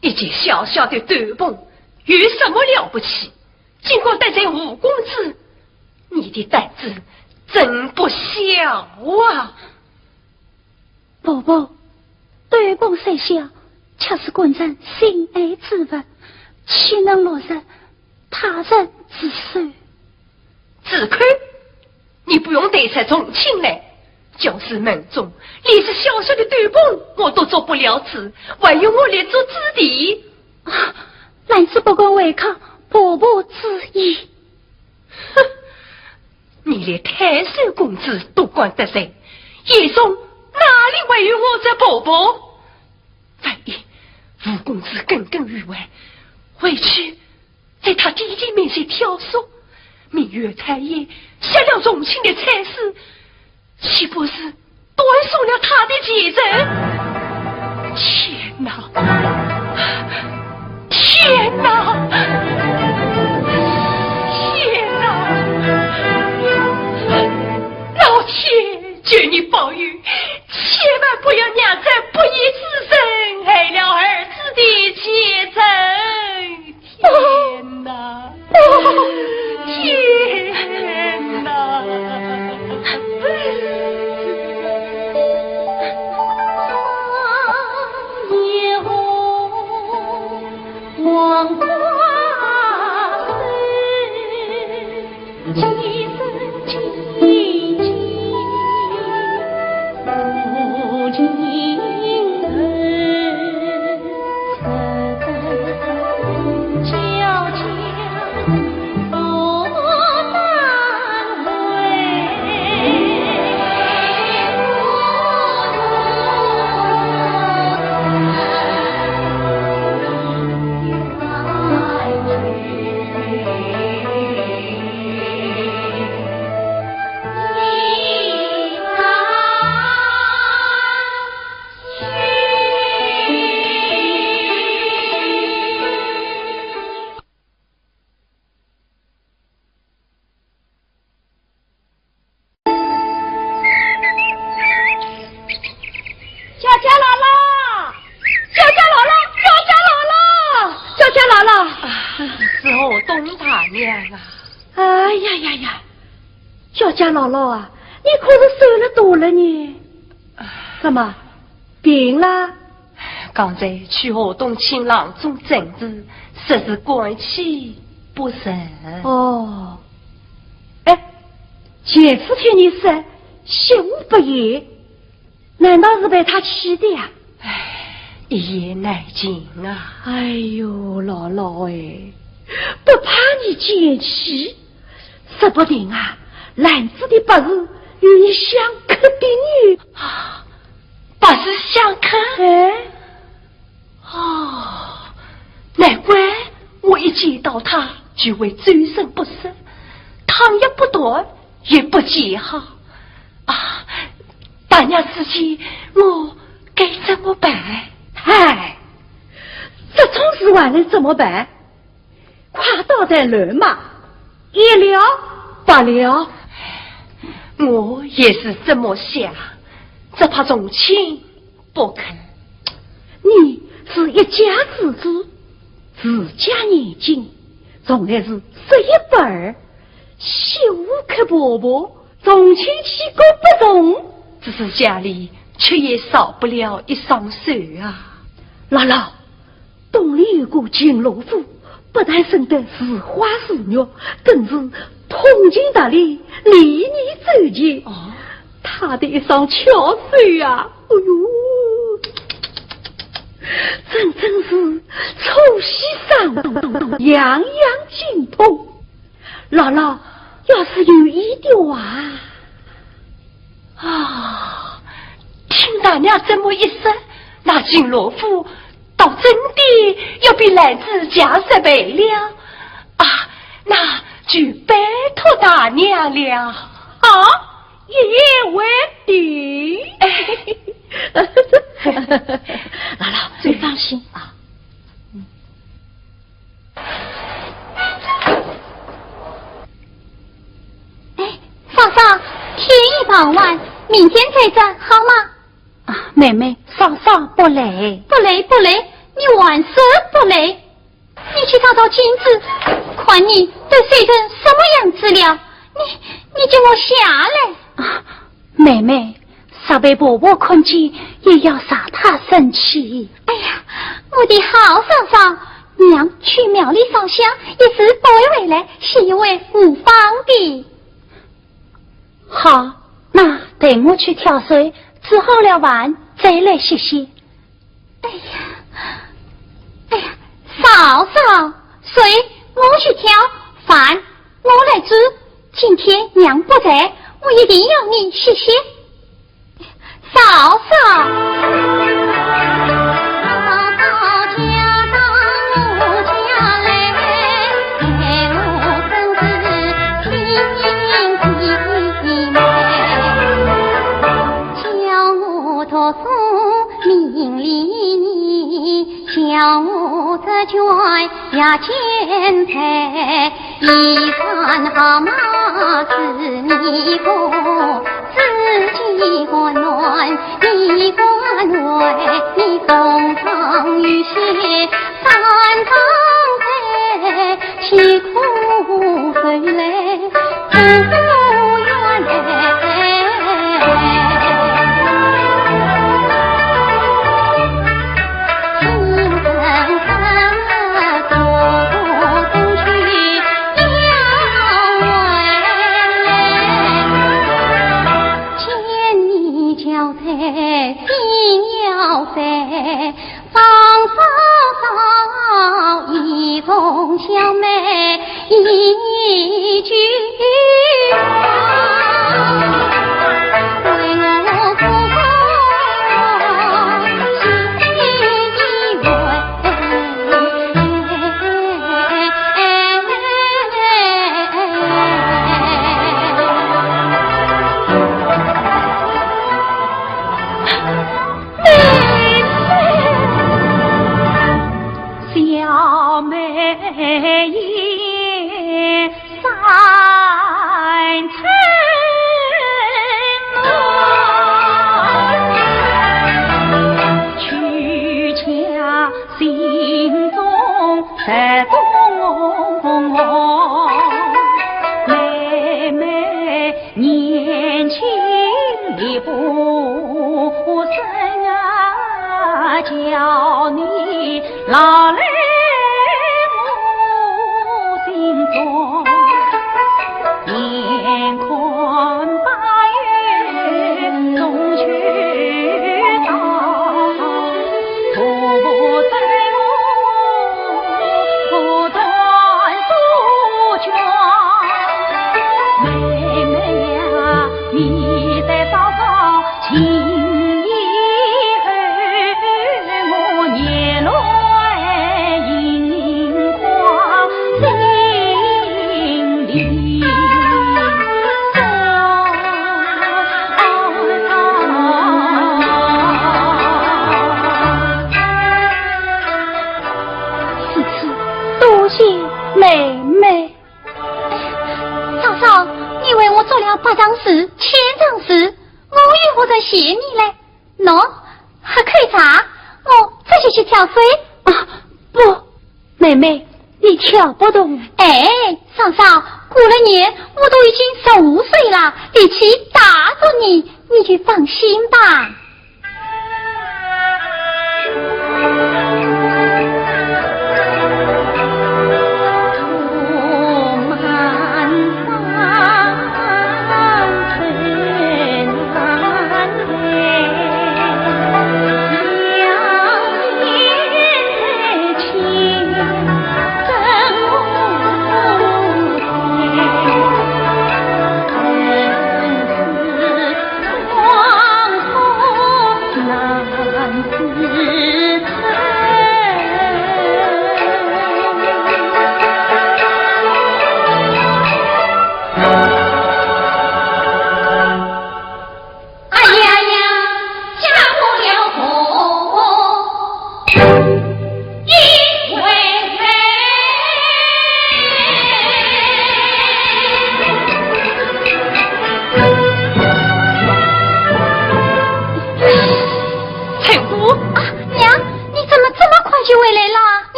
[SPEAKER 4] 一件小小的斗篷有什么了不起？经过带在吴公子，你的胆子真不小啊！
[SPEAKER 2] 伯伯，斗篷虽小，却是官人心爱之物，岂能落入他人之手？
[SPEAKER 4] 只看你不用对出重庆来，就是门中连是小小的斗篷我都做不了主，还有我来做子弟。
[SPEAKER 2] 兰子不敢违抗伯伯之意。
[SPEAKER 4] 哼，你连太守公子都管得在，叶中哪里还有我这伯伯？万一吴公子耿耿于怀，回去在他弟弟面前挑唆，明月太爷下了重庆的差事，岂不是断送了他的前程？天哪！天哪！天哪！老天，求你保佑，千万不要让这不义之身害了儿子的前程！天哪！天哪！
[SPEAKER 2] 黄花水，几声凄凄，无尽恨，悄悄不难为。
[SPEAKER 1] 哎呀，小家姥姥啊，你可是瘦了多了呢？怎么病了？
[SPEAKER 4] 刚才去河东请郎中诊治，实是怪气不神。
[SPEAKER 1] 哦，
[SPEAKER 3] 姐夫听你说心不言，难道是被他气的呀？
[SPEAKER 4] 一言难尽啊！
[SPEAKER 3] 哎呦，姥姥哎，不怕你见气，说不定啊，兰子的八字与你相克的女
[SPEAKER 4] 啊，八字相克？难怪我一见到他就会周身不适，汤也不断，也不见好啊！大娘自己，我该怎么办？
[SPEAKER 3] 这种事还能怎么办？快倒在乱嘛，一了不了。
[SPEAKER 4] 我也是这么想，只怕重情不肯。
[SPEAKER 3] 你是一家之主，自家年轻，从来是说一不二，媳妇可婆婆，重情气够不重，
[SPEAKER 4] 只是家里却也少不了一双手啊。
[SPEAKER 3] 姥姥，洞里有个金罗夫，不但生得是花是肉，更是通情达理，离你走近。他的一双巧手啊，哎呦，真是丑西上，样样精通。姥姥，要是有意的话
[SPEAKER 4] 听大娘这么一说，那金罗夫倒真的要比兰子加10倍了啊！那就拜托大娘了啊！
[SPEAKER 3] 一言为定。姥姥，你放心啊。
[SPEAKER 2] 嫂嫂，天已傍晚，明天再战好吗？妹妹，嫂嫂不累，不累，你万事不累。你去找找镜子，看你都睡成什么样子了？你叫我下来。妹妹，少被伯伯看见，也要杀他生气。哎呀，我的好嫂嫂，娘去庙里烧香，也是不会回来，是因为无方的。好，那等我去挑水，吃好了饭再来歇歇。哎呀，嫂嫂，水我去挑，饭我来煮。今天娘不在，我一定要你歇歇。嫂嫂。小我这卷呀前排，一船好马是你过，自己个暖，一个暖，你风霜雨雪三趟陪，凄苦水泪不愿泪。方嫂嫂，一同小妹一句话。叫你老来我心中眼眶妹妹。嫂嫂，你为我做了8张事、10张事，我如何再谢你嘞？喏，还可以查，我这就去跳水。
[SPEAKER 4] 啊，不，妹妹，你跳不动。
[SPEAKER 2] 哎，嫂嫂，过了年我都已经15岁了，力气大着你，你就放心吧。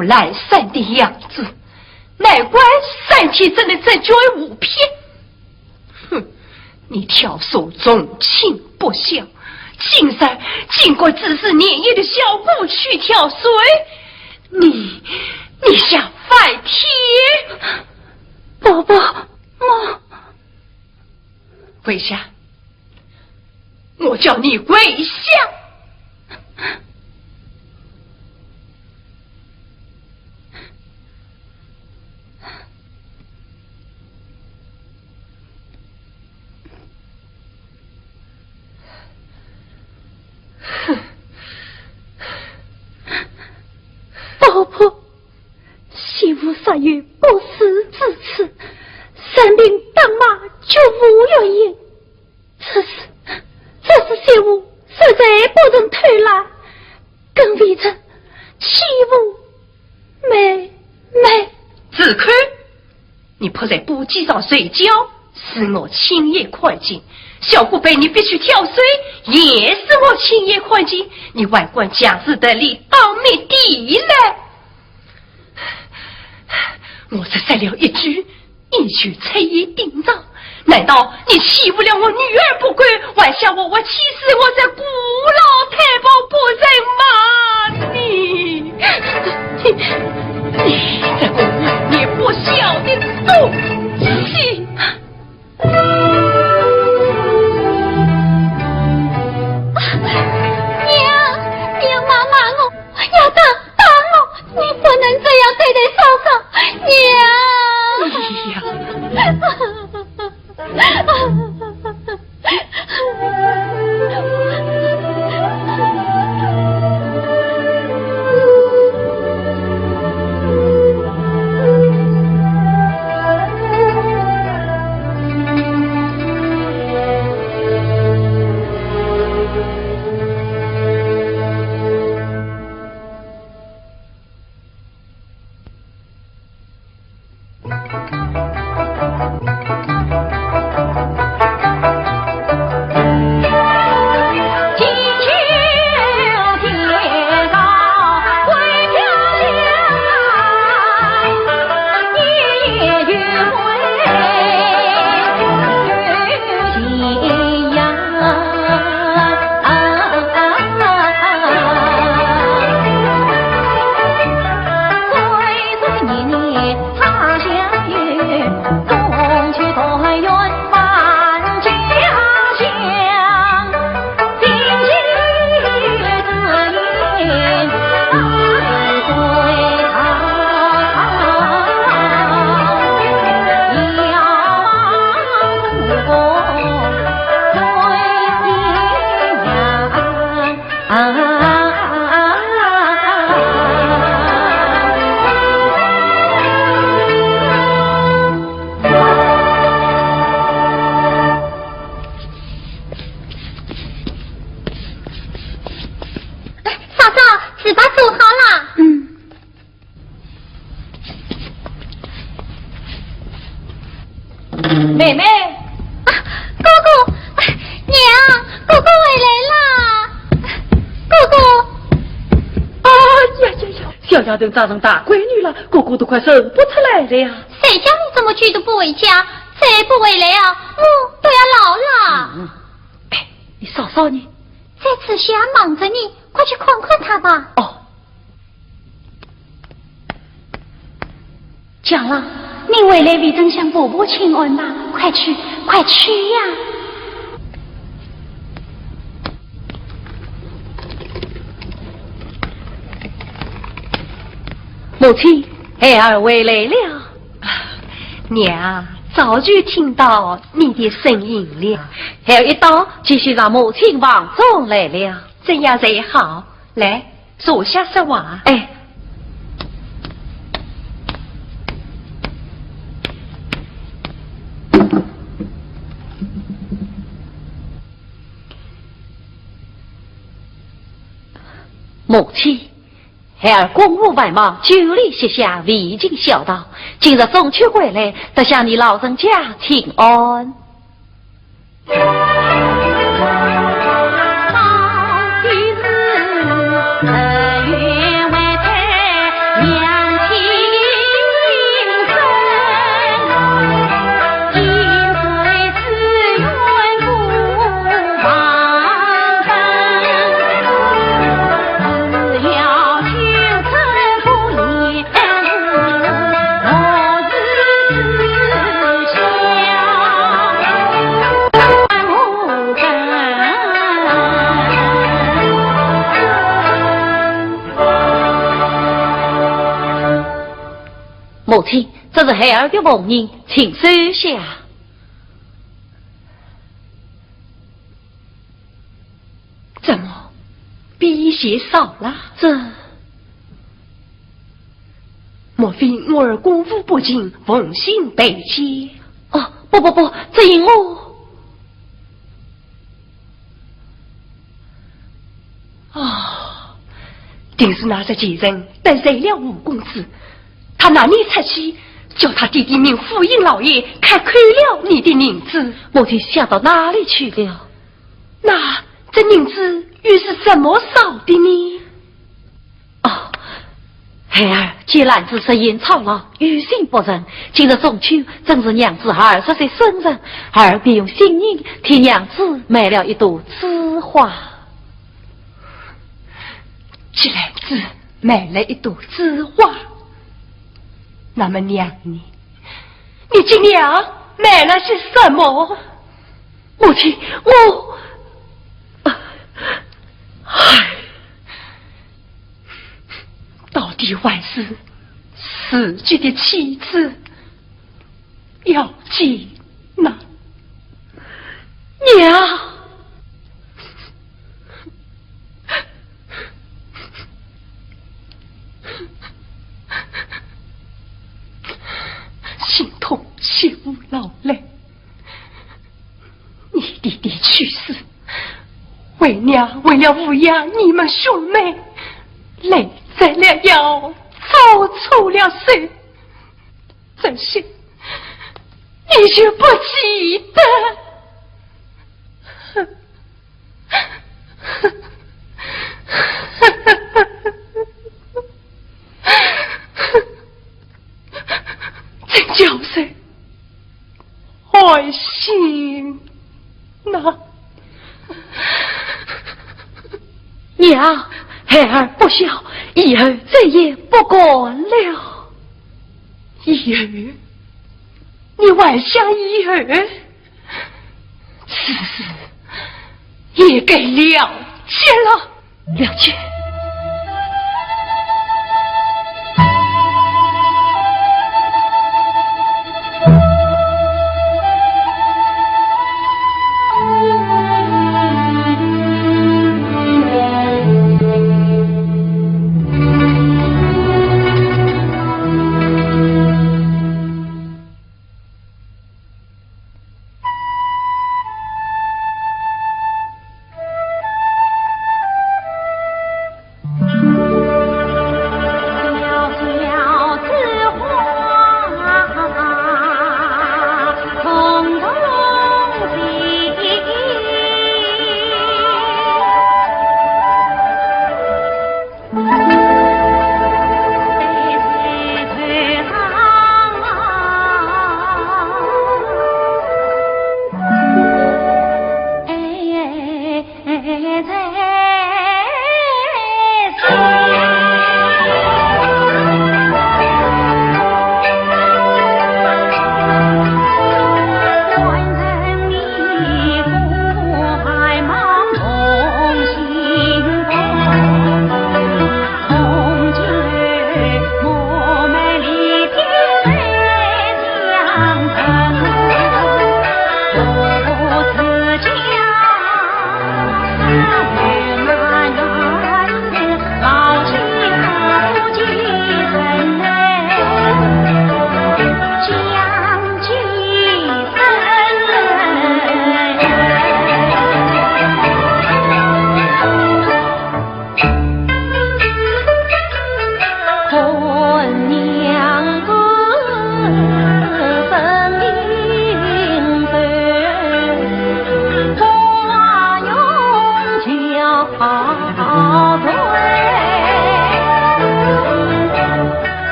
[SPEAKER 4] 懒散的样子，难怪3天真的真绝5片。哼，你挑唆重情不孝，竟然经过只是年夜的小姑去跳水，你想反天？
[SPEAKER 2] 宝宝，妈，
[SPEAKER 4] 跪下！我叫你跪下！
[SPEAKER 2] 婆婆，媳妇啥有不时之词，生病当妈就无原因。这是媳妇实在不能偷懒，更为成欺负妹。
[SPEAKER 4] 子坤，你扑在布机上睡觉，是我亲眼看见。小姑被你逼去跳水，也是我亲眼看见。你外观假日得理，当面抵了。我只塞了一句猜疑定账。难道你欺负了我女儿不归，还想我欺死我这古老太保不人吗？你这个无孽不孝的东西！
[SPEAKER 2] 娘妈妈，我要打我，你不能这样对待嫂嫂，娘。糍粑做好了。
[SPEAKER 1] 妹妹，
[SPEAKER 2] 哥哥，娘，哥哥回来啦！哥哥，
[SPEAKER 1] 呀，小丫头长成大闺女了，哥哥都快生不出来了呀！
[SPEAKER 2] 谁叫你这么久都不回家？再不回来啊，我都要老了。
[SPEAKER 1] 你嫂嫂呢？
[SPEAKER 2] 在此下忙着呢，快去看看她吧。
[SPEAKER 1] 哦，
[SPEAKER 2] 讲了，你回来为真向伯伯请安吧，快去，快去呀！
[SPEAKER 1] 母亲，孩儿回来了。
[SPEAKER 4] 娘，早就听到你的声音了。
[SPEAKER 1] 孩儿一到，继续让母亲望中来了。
[SPEAKER 4] 这样才好。来，坐下说话。
[SPEAKER 1] 母亲，孩儿公务繁忙，久里歇下，未尽孝道。今日中秋回来，得向你老人家请安。母亲，这是孩儿的奉迎，请收下。
[SPEAKER 4] 怎么，避邪少了？
[SPEAKER 1] 这，
[SPEAKER 4] 莫非我儿功夫不精，奉行被劫？
[SPEAKER 1] 哦，不，这因我。
[SPEAKER 4] 定是那些贱人得罪了吴公子，他拿你出去，叫他弟弟命府尹老爷开亏了你的银子。
[SPEAKER 1] 母亲想到哪里去了？
[SPEAKER 4] 那这银子又是怎么少的呢？
[SPEAKER 1] 孩儿既然只是阴操劳，于心不仁。今日中秋正是娘子20岁生日，孩儿便用心银替娘子买了一朵枝花。
[SPEAKER 4] 既然只买了一朵枝花，那么娘呢？你今娘买了些什么？
[SPEAKER 1] 母亲，
[SPEAKER 4] 到底还是死去的妻子要紧呐，
[SPEAKER 1] 娘。
[SPEAKER 4] 心痛切勿劳累，你弟弟去世，为娘为了抚养你们兄妹，累在了腰，操出了手，这些你就不记得？这叫谁爱心呐？
[SPEAKER 1] 娘，孩儿不孝，以后再也不管了。
[SPEAKER 4] 以后，你还想以后？此事也该了结了，
[SPEAKER 1] 了解。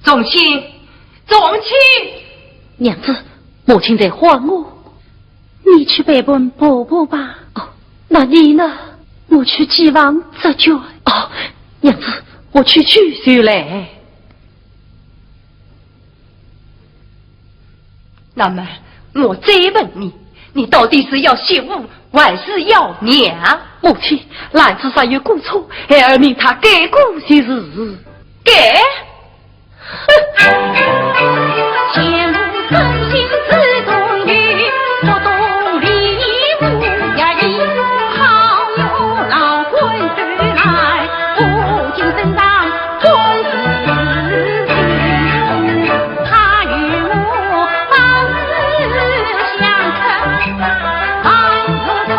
[SPEAKER 4] 宗亲，
[SPEAKER 1] 娘子，母亲在唤我。
[SPEAKER 2] 你去陪伴婆婆吧。
[SPEAKER 1] 哦，那你呢？
[SPEAKER 2] 我去祭王这脚。
[SPEAKER 1] 哦，娘子，我去取就来。
[SPEAKER 4] 那么我再问你，你到底是要媳妇还是要娘？
[SPEAKER 1] 母亲，兰子上有过错，孩儿命他改过些事。
[SPEAKER 4] 改？
[SPEAKER 2] 前路真心自动于不懂礼物呀义，好有老滚回来，不尽身上滚死。他与我往日相称，万个痛，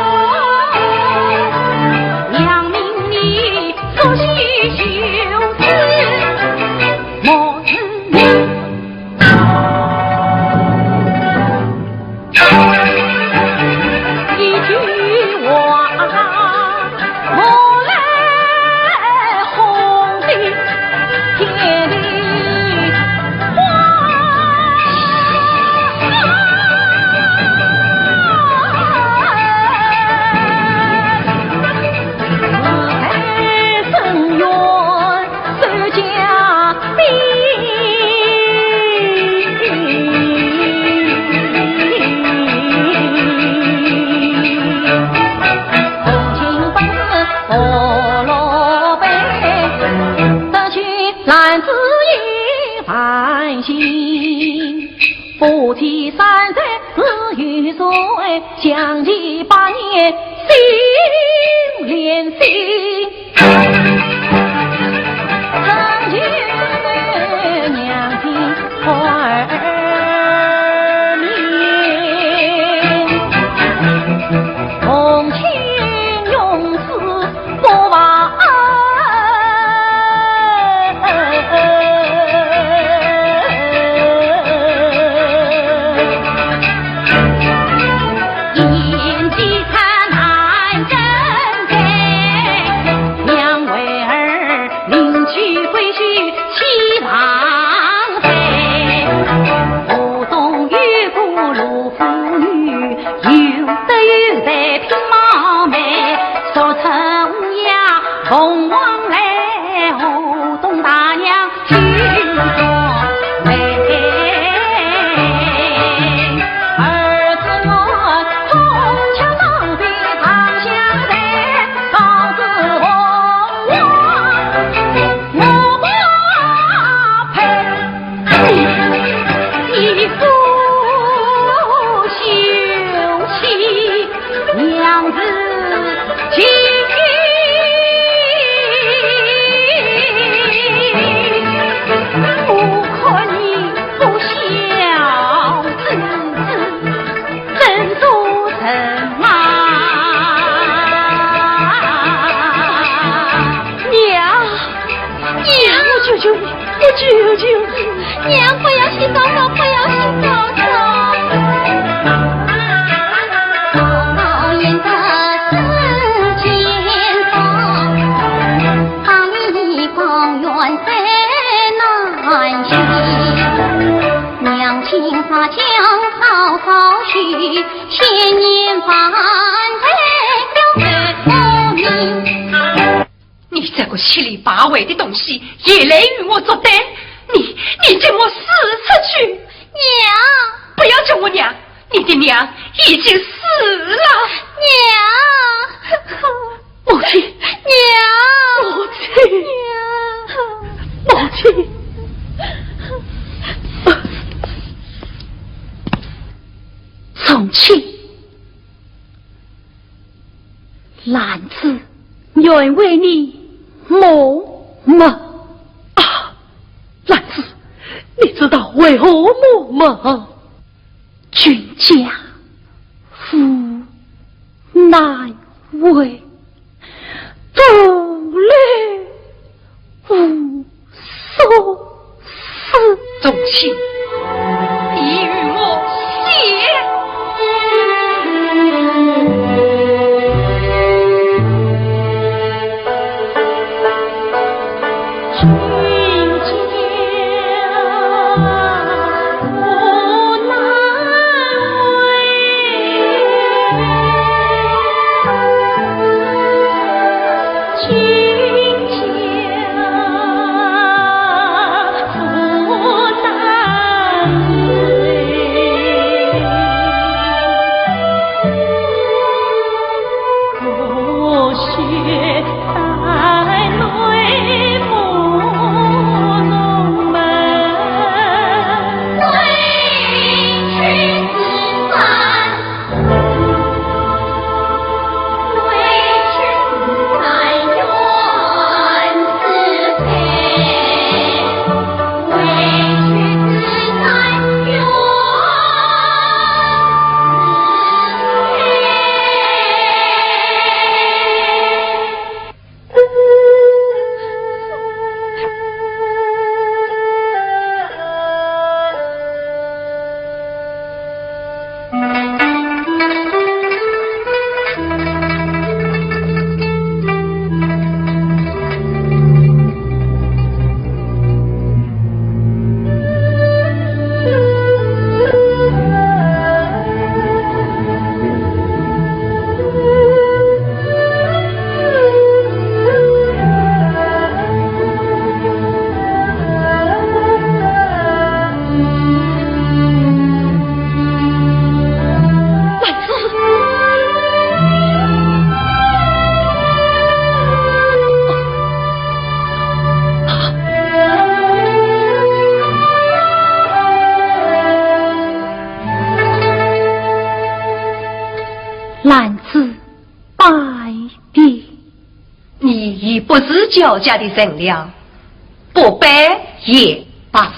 [SPEAKER 2] 两命里所需修辞，莫自命。夫妻三载日与岁，相继8年心连心。曾经娘亲儿面，同情永此不忘。凤凰来后东大娘去做媒，儿子我铜枪当兵长相待，告知我不配一夫休妻，娘子亲。求你，娘不要洗澡澡，不要洗澡澡。老燕的思前方，把你方圆在南西。娘亲发将草草许，千年万载了名。
[SPEAKER 4] 你这个七里八外的东西，也来与我作对！你叫我死出去！
[SPEAKER 2] 娘，
[SPEAKER 4] 不要叫我娘，你的娘已经死了。
[SPEAKER 2] 娘，
[SPEAKER 1] 母亲，
[SPEAKER 2] 娘，
[SPEAKER 1] 母亲，
[SPEAKER 2] 娘，
[SPEAKER 1] 母亲。从亲，兰子愿为你默吗？兰子，你知道为何默吗？君家父难为，不来无所思。
[SPEAKER 4] 宗亲，你与我谢。
[SPEAKER 2] 君家子拜别。
[SPEAKER 4] 你已不是焦家的人了，不拜也罢。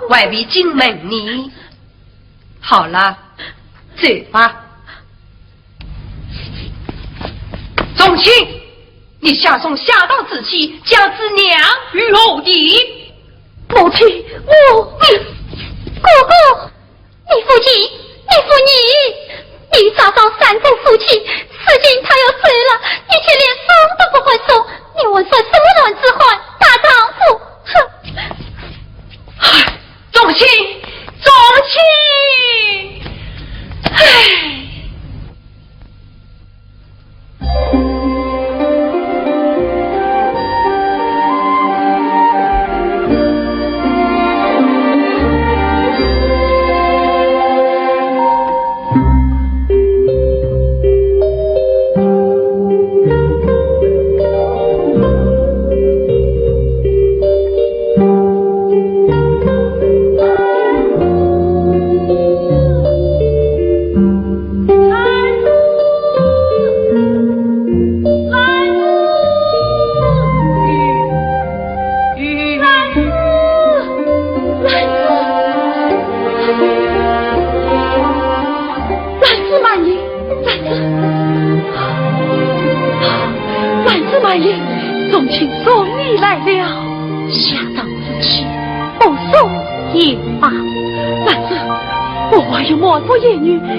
[SPEAKER 4] 外围进门呢？好了，走吧。宗亲，你下送下道之妻，将之娘与后弟。
[SPEAKER 2] 母亲，哥哥，你父亲，你父你，你早早三夫夫妻，如今他又死了，你却连送都不会送，你问说什么人之患？大丈夫，哼！
[SPEAKER 4] 宗亲，宗亲，唉。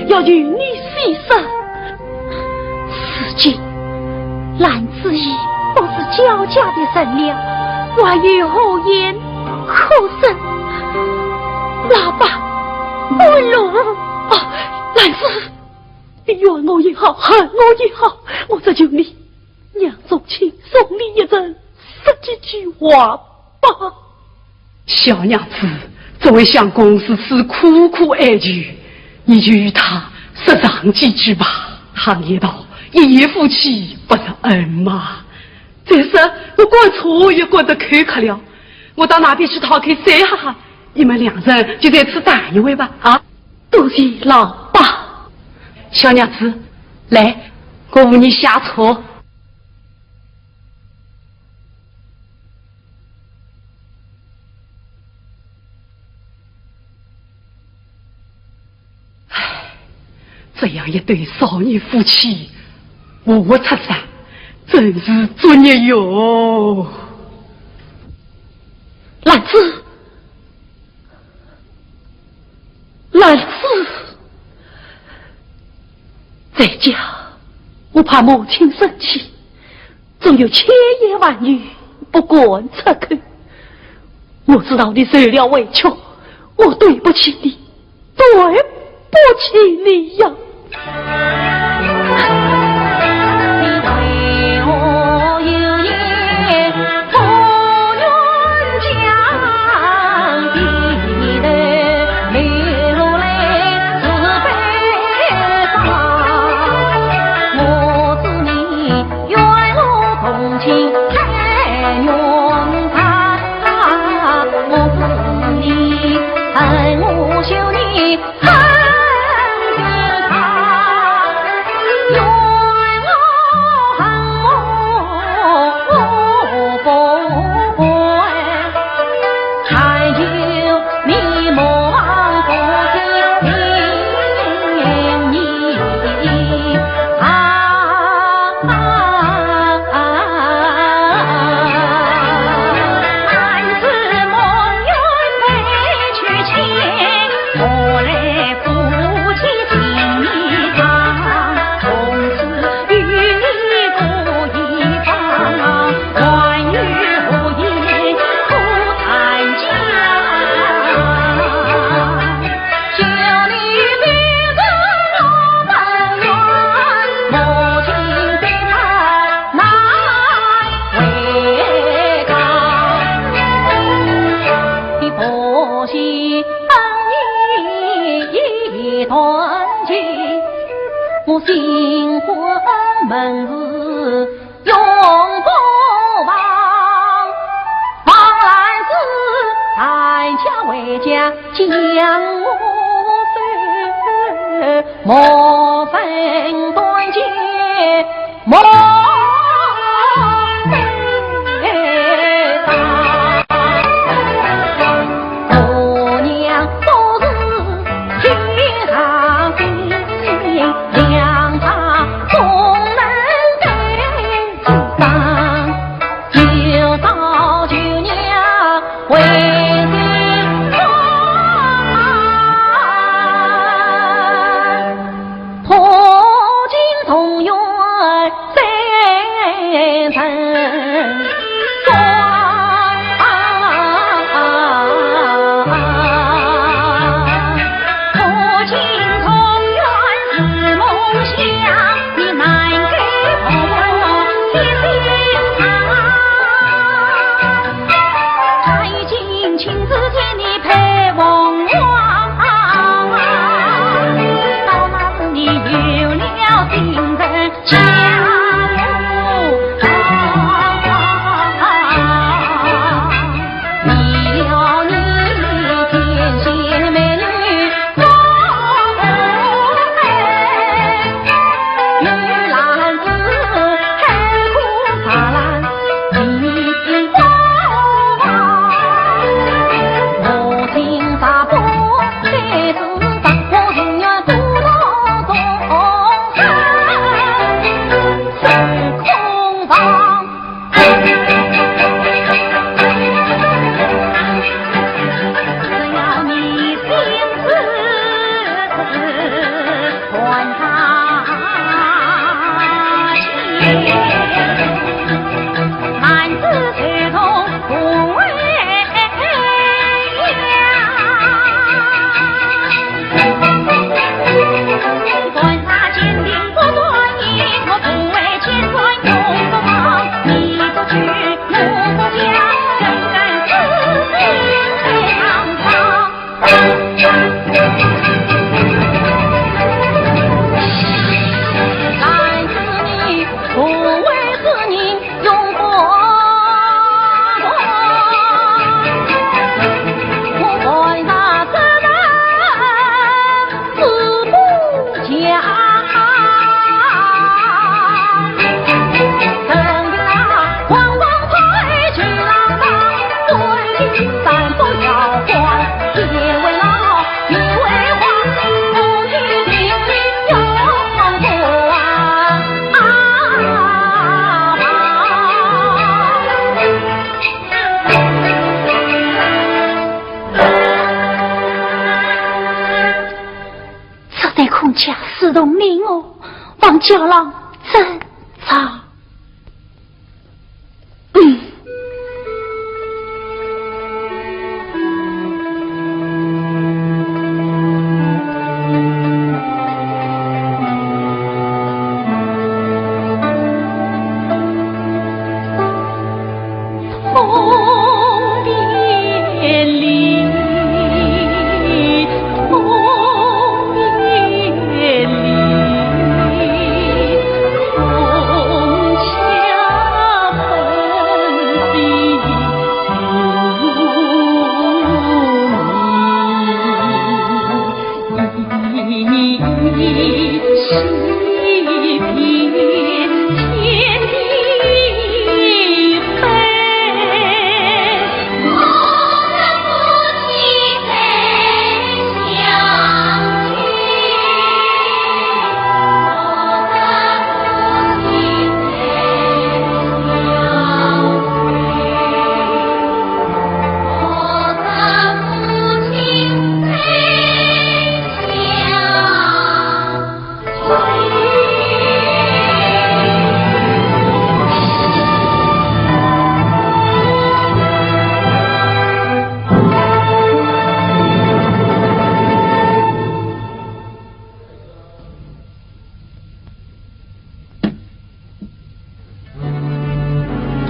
[SPEAKER 2] 要与你牺牲，此今兰子怡不是焦家的人了，我与后言可生，老爸不如
[SPEAKER 5] 兰子，你怨我也好，恨我也好，我这就你娘宗亲送你一人说几句话吧。小娘子这位相公是苦苦哀求，你就与他说上几句吧。行业道，一夜夫妻不是恩嘛。这时我过错也过得口渴了，我到那边去讨口水哈哈，你们两人就在此待一位吧。啊，多谢老爸。小娘子，来，我为你下厨。这样一对少女夫妻，我出山
[SPEAKER 3] 真是作孽哟！
[SPEAKER 1] 兰子，兰子，在家我怕母亲生气，总有千言万语不敢出口。我知道你受了委屈，我对不起你，对不起你呀！莫分断绝，莫分大。姑娘不是天上飞，两他总能得主当，就到舅娘为。
[SPEAKER 2] 叫郎真早。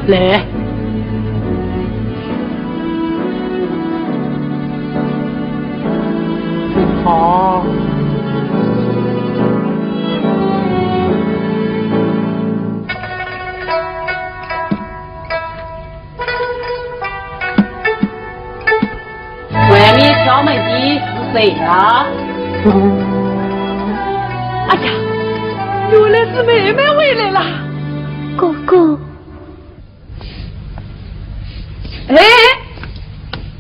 [SPEAKER 5] 来，好。外面敲门的是谁啊？哎呀，原来是妹妹回来了。
[SPEAKER 2] 哥哥。
[SPEAKER 5] 哎，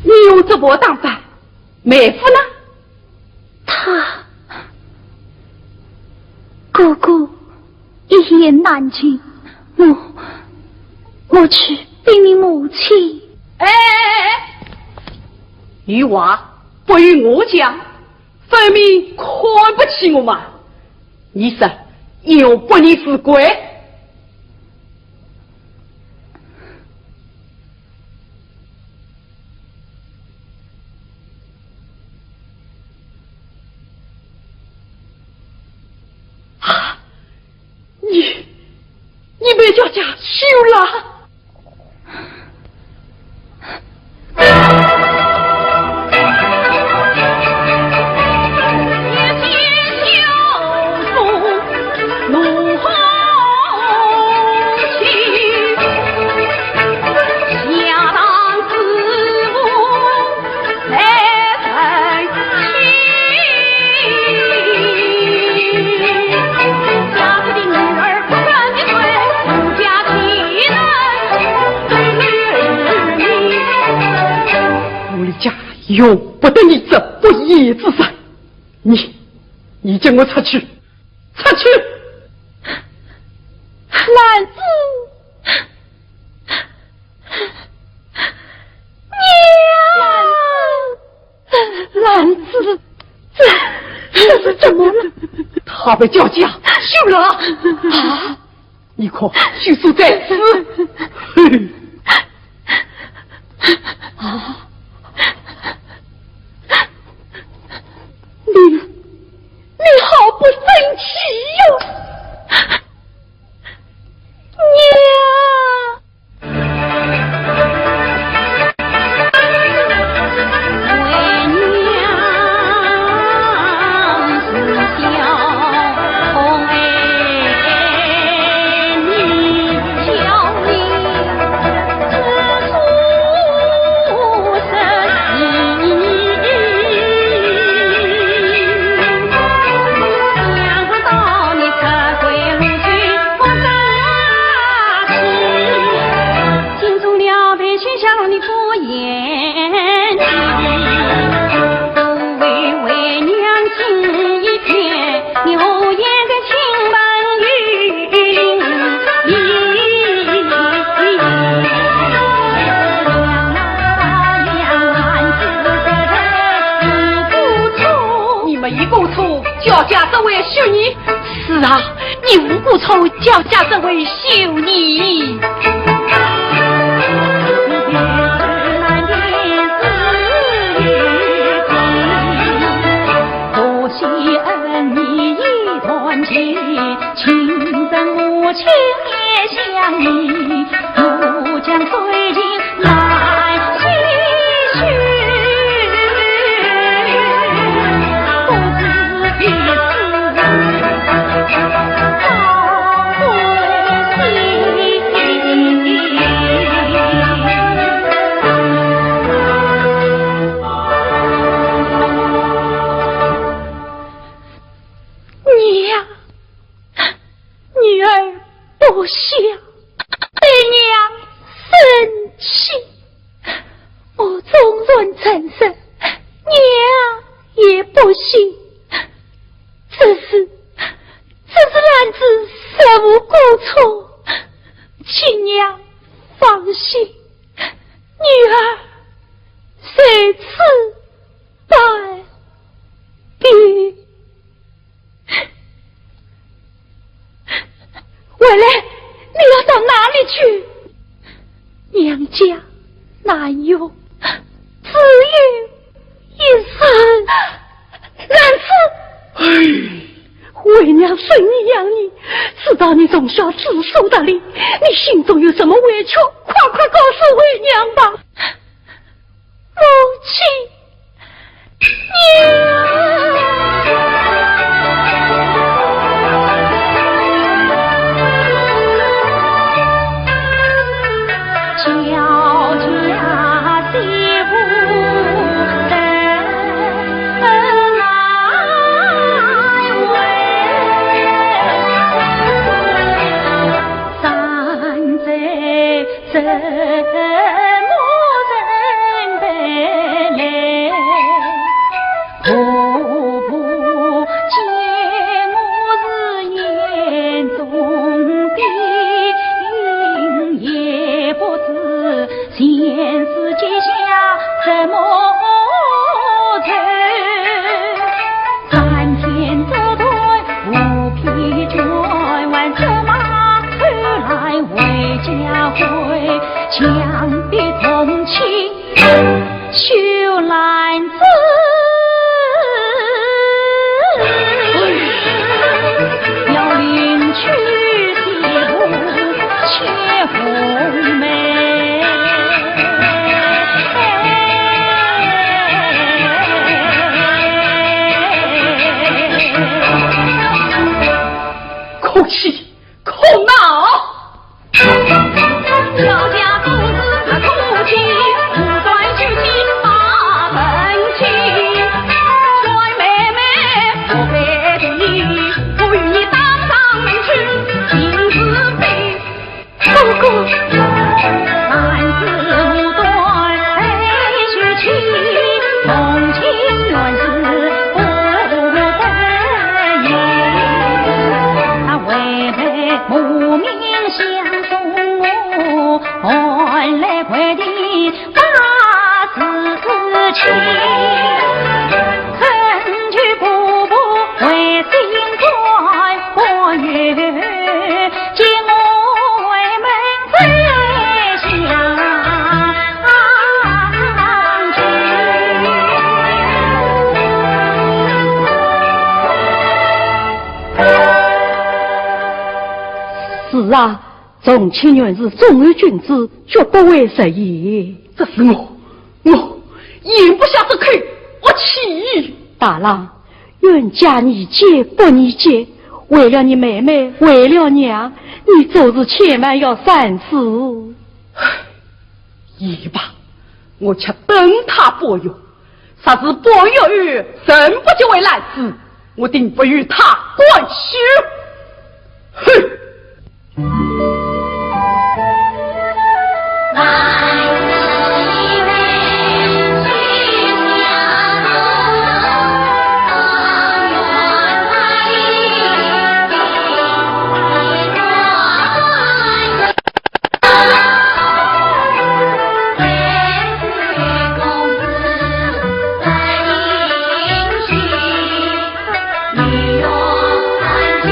[SPEAKER 5] 你用这波当扮，妹夫呢？
[SPEAKER 2] 他哥哥一言难尽，我去禀你母亲。
[SPEAKER 5] 哎，女娃不与我讲，分明看不起我嘛！你说又不你是鬼？你被叫家休了。用不得你这不义之身，你将我出去，出去！
[SPEAKER 2] 兰子，娘，兰子，这是怎么了？
[SPEAKER 5] 他被叫家休了啊！你可许叔在此。
[SPEAKER 2] 啊！你好不生气哟，娘。不愁叫家这位秀女。多谢恩义一团结，情深母亲也相依，怒将水尽来继续，不知彼此不想对娘生气，我纵然承认娘也不行，这是男子实无过错，请娘放心，女儿随此拜别。未来你要到哪里去？娘家难有，只有一生。
[SPEAKER 5] 男子，为娘生你养你，知道你从小自受的力，你心中有什么委屈，快告诉为娘吧。
[SPEAKER 2] 母亲，娘。强逼同情，求男子要领去媳妇切红梅。
[SPEAKER 5] 可气可恼。
[SPEAKER 2] 小家公子他哭泣，不断举起八分情，衰妹妹不配地，不与你当上门去，亲自背。哥哥，男子无端泪续起，同情原是不分言，他为妹母命相送。换来回的八字情，恳求婆婆为心宽，我愿见我为门再相
[SPEAKER 5] 聚。是啊，重情原是忠于君子，绝不为色也。这是我咽不下这口，我气。大郎，愿加你戒不你戒，为了你妹妹，为了娘，你做事千万要三思。也罢，我且等他保佑，啥子保佑于人不就为男子，我定不与他关系。哼。
[SPEAKER 2] 你用三七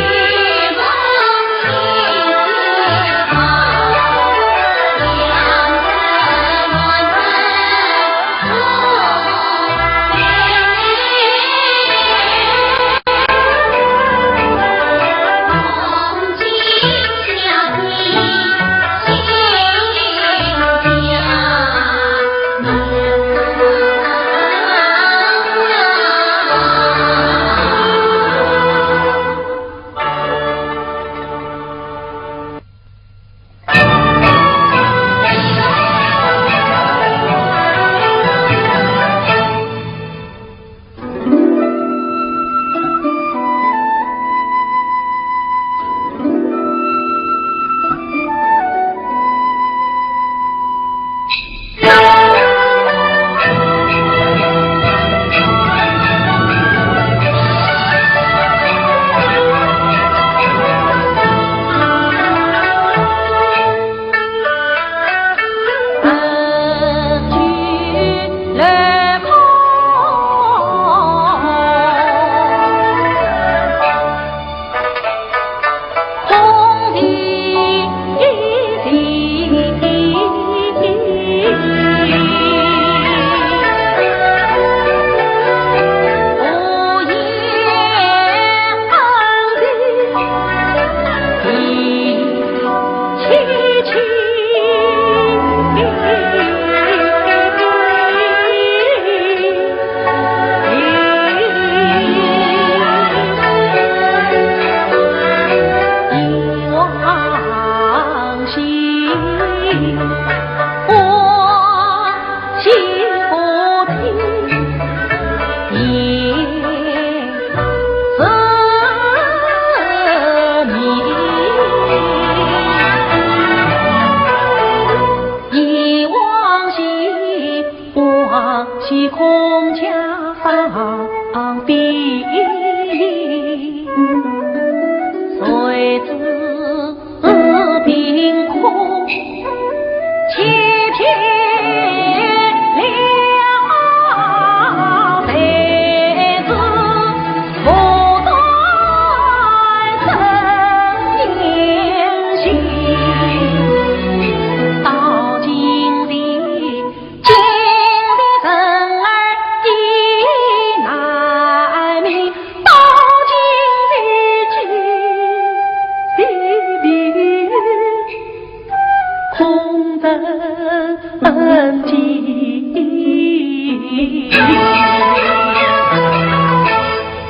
[SPEAKER 1] 人间。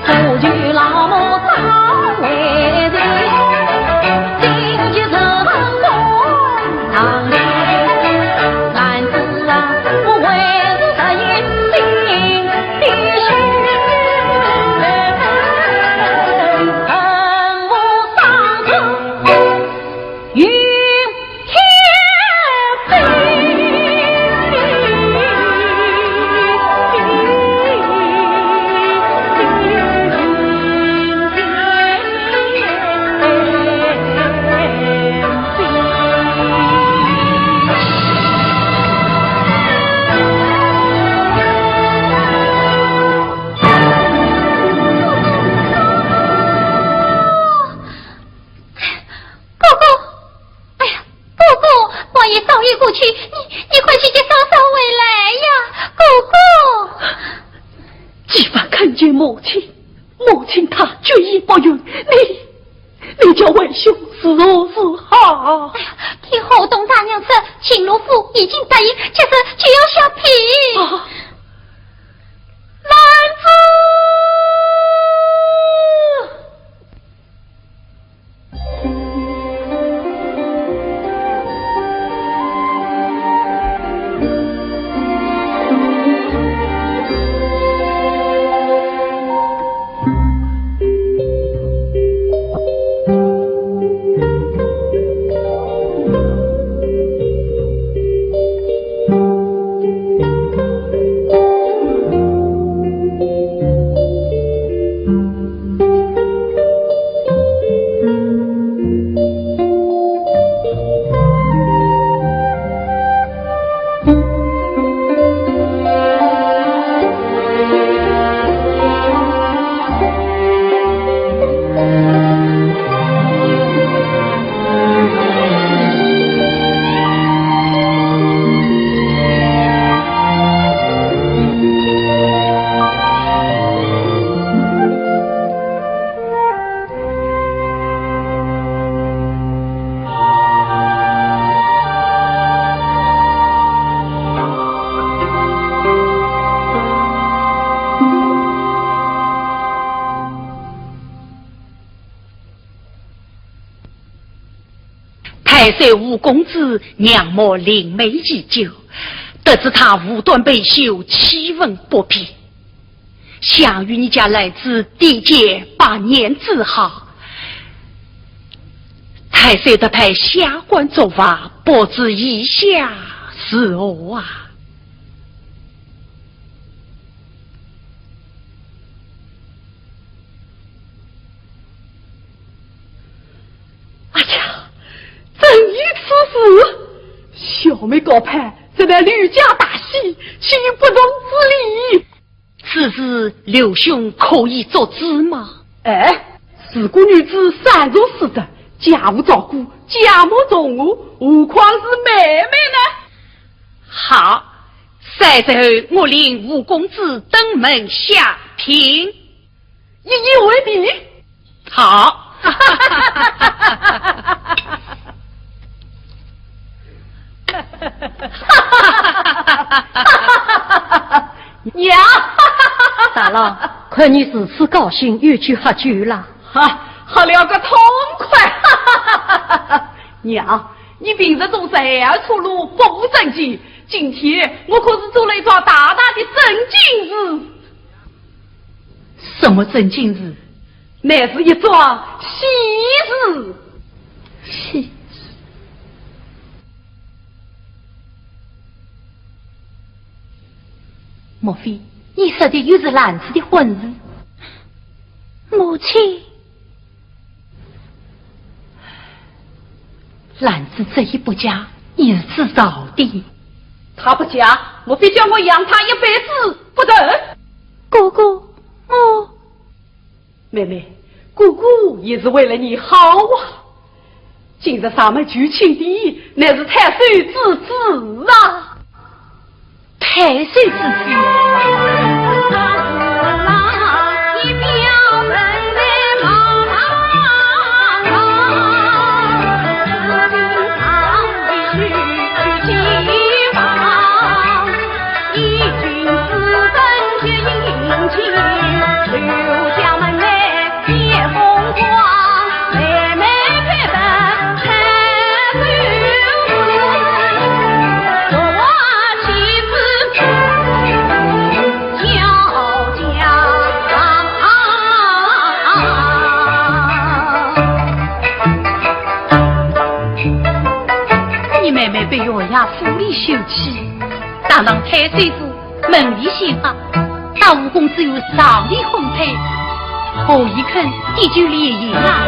[SPEAKER 1] 不惧老母早为人，荆棘成功当年。男子啊，我为是这一心的血，恨我上头与天飞。
[SPEAKER 2] 过去，你快去接嫂嫂回来呀，哥哥！
[SPEAKER 1] 既然看见母亲她决意不允，你叫为兄是何是好？
[SPEAKER 2] 哎呀，听后东大娘说，秦罗府已经答应，这次就要下聘。
[SPEAKER 1] 男子。太岁吴公子娘莫灵媒已久，得知他无端被休，奇闻不平，想与你家来自缔结把年字号。太岁得派下官作法，不知意下是何啊？阿强，正义此事，小妹高攀这乃吕家大喜，岂不容之理？此事刘兄可以做主吗？
[SPEAKER 5] 哎，是个女子善做事的，家务照顾，家务重务，何况是妹妹呢？
[SPEAKER 1] 好，赛后我领吴公子登门下聘，
[SPEAKER 5] 一言为定。
[SPEAKER 1] 好。
[SPEAKER 5] 娘，
[SPEAKER 4] 大郎，看你如此高兴，又去喝酒了。
[SPEAKER 5] 喝了个痛快。娘，你平时做事要出路不正经，今天我可是做了一桩大大的正经事。
[SPEAKER 1] 什么正经事？
[SPEAKER 5] 那是一桩喜事。
[SPEAKER 1] 喜事？莫非你说的又是兰子的婚事？
[SPEAKER 2] 母亲，
[SPEAKER 1] 兰子这一不嫁，你是知道的。
[SPEAKER 5] 她不嫁，莫非叫我养她一辈子不得？
[SPEAKER 2] 哥哥，我
[SPEAKER 5] 妹妹，姑姑也是为了你好啊。今日咱们举亲的，乃是太岁之子啊。
[SPEAKER 1] 太岁之子。秀气，当当太岁府门里鲜花，大武公只有上里烘焙，何以肯地居烈焰啊？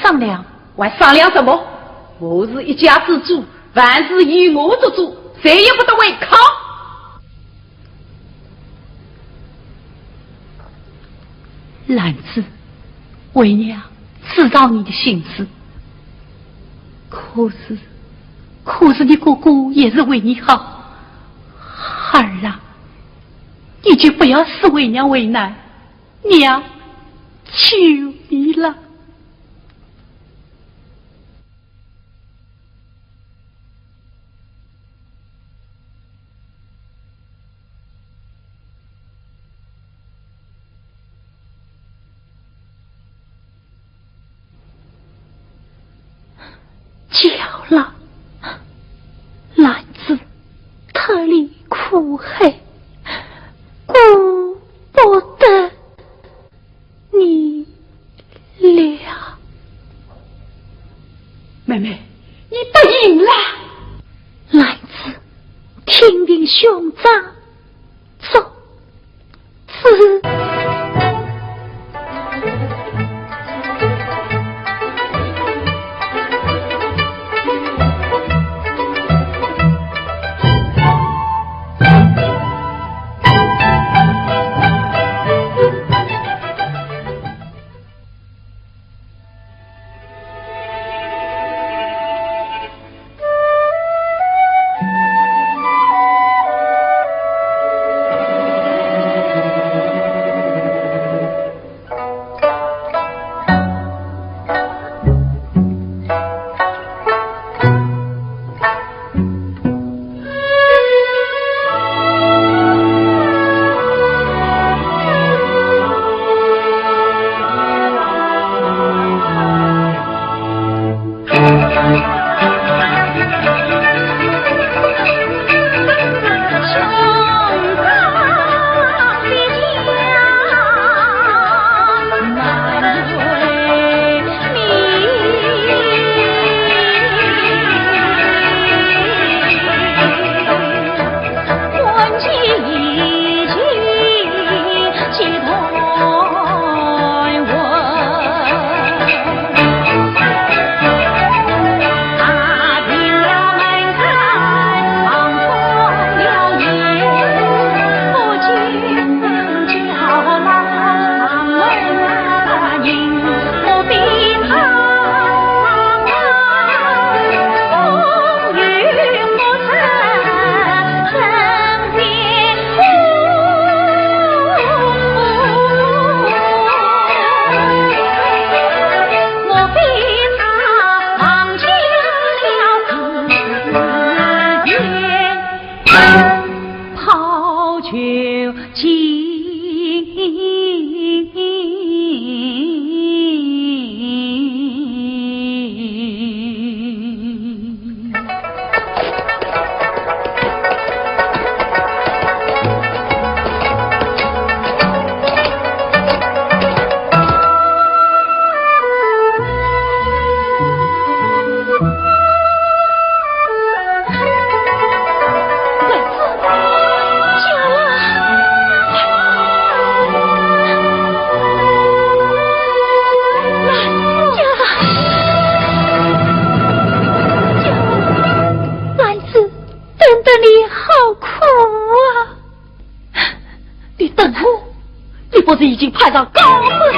[SPEAKER 1] 商量，
[SPEAKER 5] 还商量什么？我是一家之主，万事以我做主，谁也不得违抗。
[SPEAKER 1] 兰子，为娘知道你的心思，可是你哥哥也是为你好，孩儿啊，你就不要使为娘为难，娘求你了。叫了，兰子特里苦黑，顾不得你了。
[SPEAKER 5] 妹妹，你不赢了。
[SPEAKER 1] 兰子，听凭兄长，走，此。不是已经派上高门了？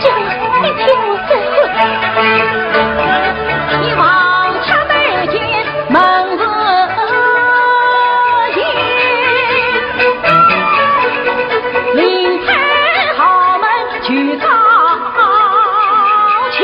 [SPEAKER 2] 这样，你听我说。你往前北京门子进，临开好门去讨亲。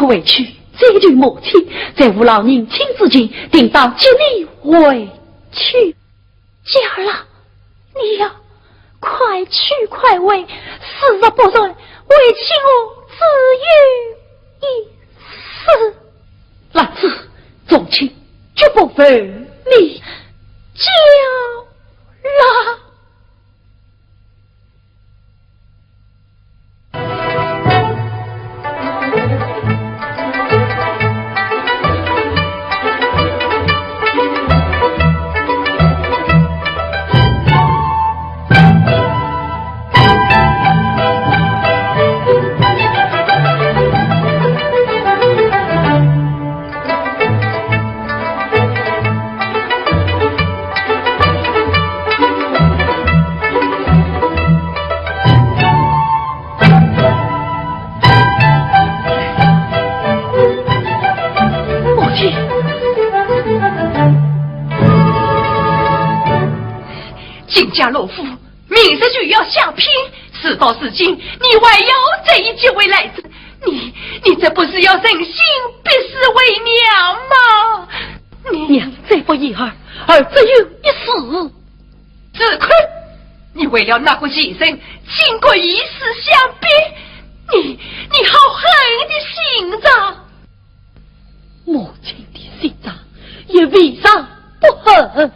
[SPEAKER 1] 回去，这对母亲在吴老人亲自间定到接你回去。
[SPEAKER 2] 姐儿啊，你呀，快去快回，40不顺，为妻我只有一死。
[SPEAKER 1] 老子总亲绝不分你
[SPEAKER 2] 叫了。
[SPEAKER 4] 家老夫明日就要下聘，事到如今，你还有这一机会来子，你这不是要忍心逼死为娘吗？
[SPEAKER 1] 娘再不一儿只有一死。
[SPEAKER 4] 自亏你为了那个牺牲，经过一世相逼，你好狠的心脏。
[SPEAKER 1] 母亲的心脏也为啥不狠？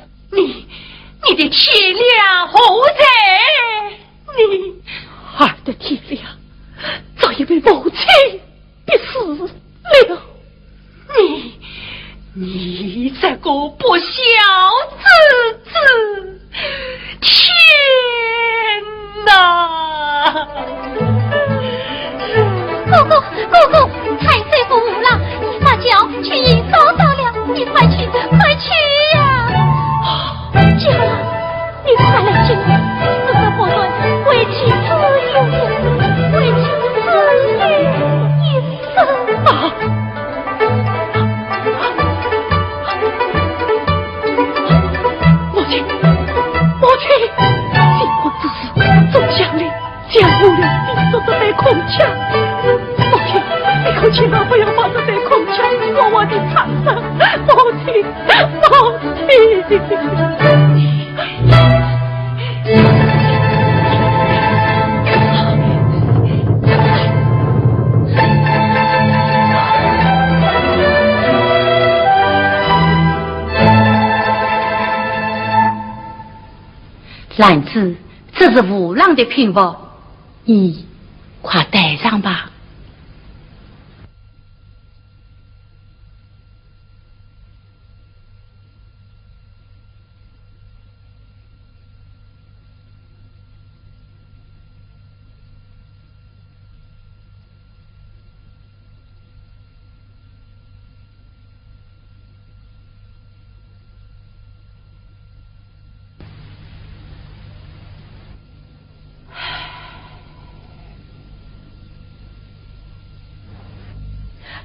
[SPEAKER 4] 你的体谅何在？你
[SPEAKER 1] 儿的体谅早已被母亲逼死了。
[SPEAKER 4] 你这个不孝之子，天哪！
[SPEAKER 2] 哥哥，太岁不了，你发脚去已早到了，你快去呀！姐儿，你快来救我！这个不顺，为妻自有一，为妻自有一生啊！
[SPEAKER 1] 母亲，新婚之时总想你将无了你说的对空腔。母亲，你可千万不要把这对空腔说我的长生。母亲。
[SPEAKER 2] 兰子，这是无浪的聘物，你快带上吧。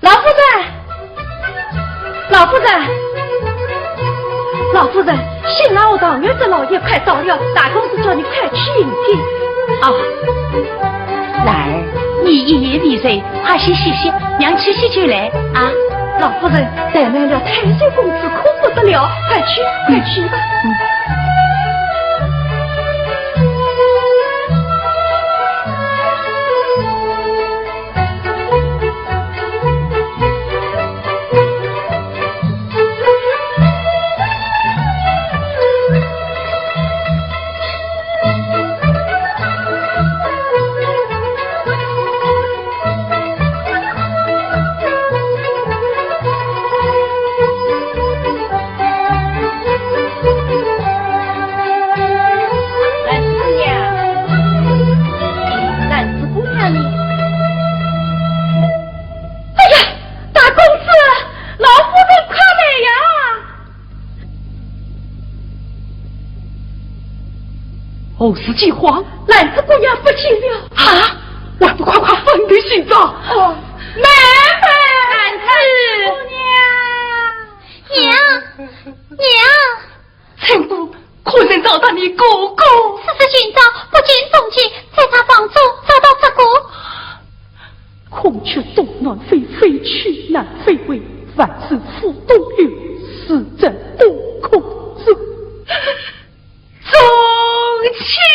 [SPEAKER 1] 老夫人，老夫人，老夫人，新老堂院的老爷快到了，大公子叫你快去迎接。
[SPEAKER 2] 哦，兰儿，你一言未遂，快去洗洗，娘去洗就来啊。
[SPEAKER 1] 老夫人，怠慢了太岁公子，可不得了，快去，快去吧。
[SPEAKER 5] 后事计划，
[SPEAKER 1] 兰子姑娘不行了
[SPEAKER 5] 啊！还不快快放你心脏！
[SPEAKER 1] 哦，
[SPEAKER 2] 妹妹，兰子姑娘，娘，
[SPEAKER 5] 臣妇可曾找到你哥哥？
[SPEAKER 2] 此次寻找不见踪迹，在他房中找到这个。
[SPEAKER 5] 孔雀东南飞，飞去南飞回，凡是府东有，是朕不可知。宗亲。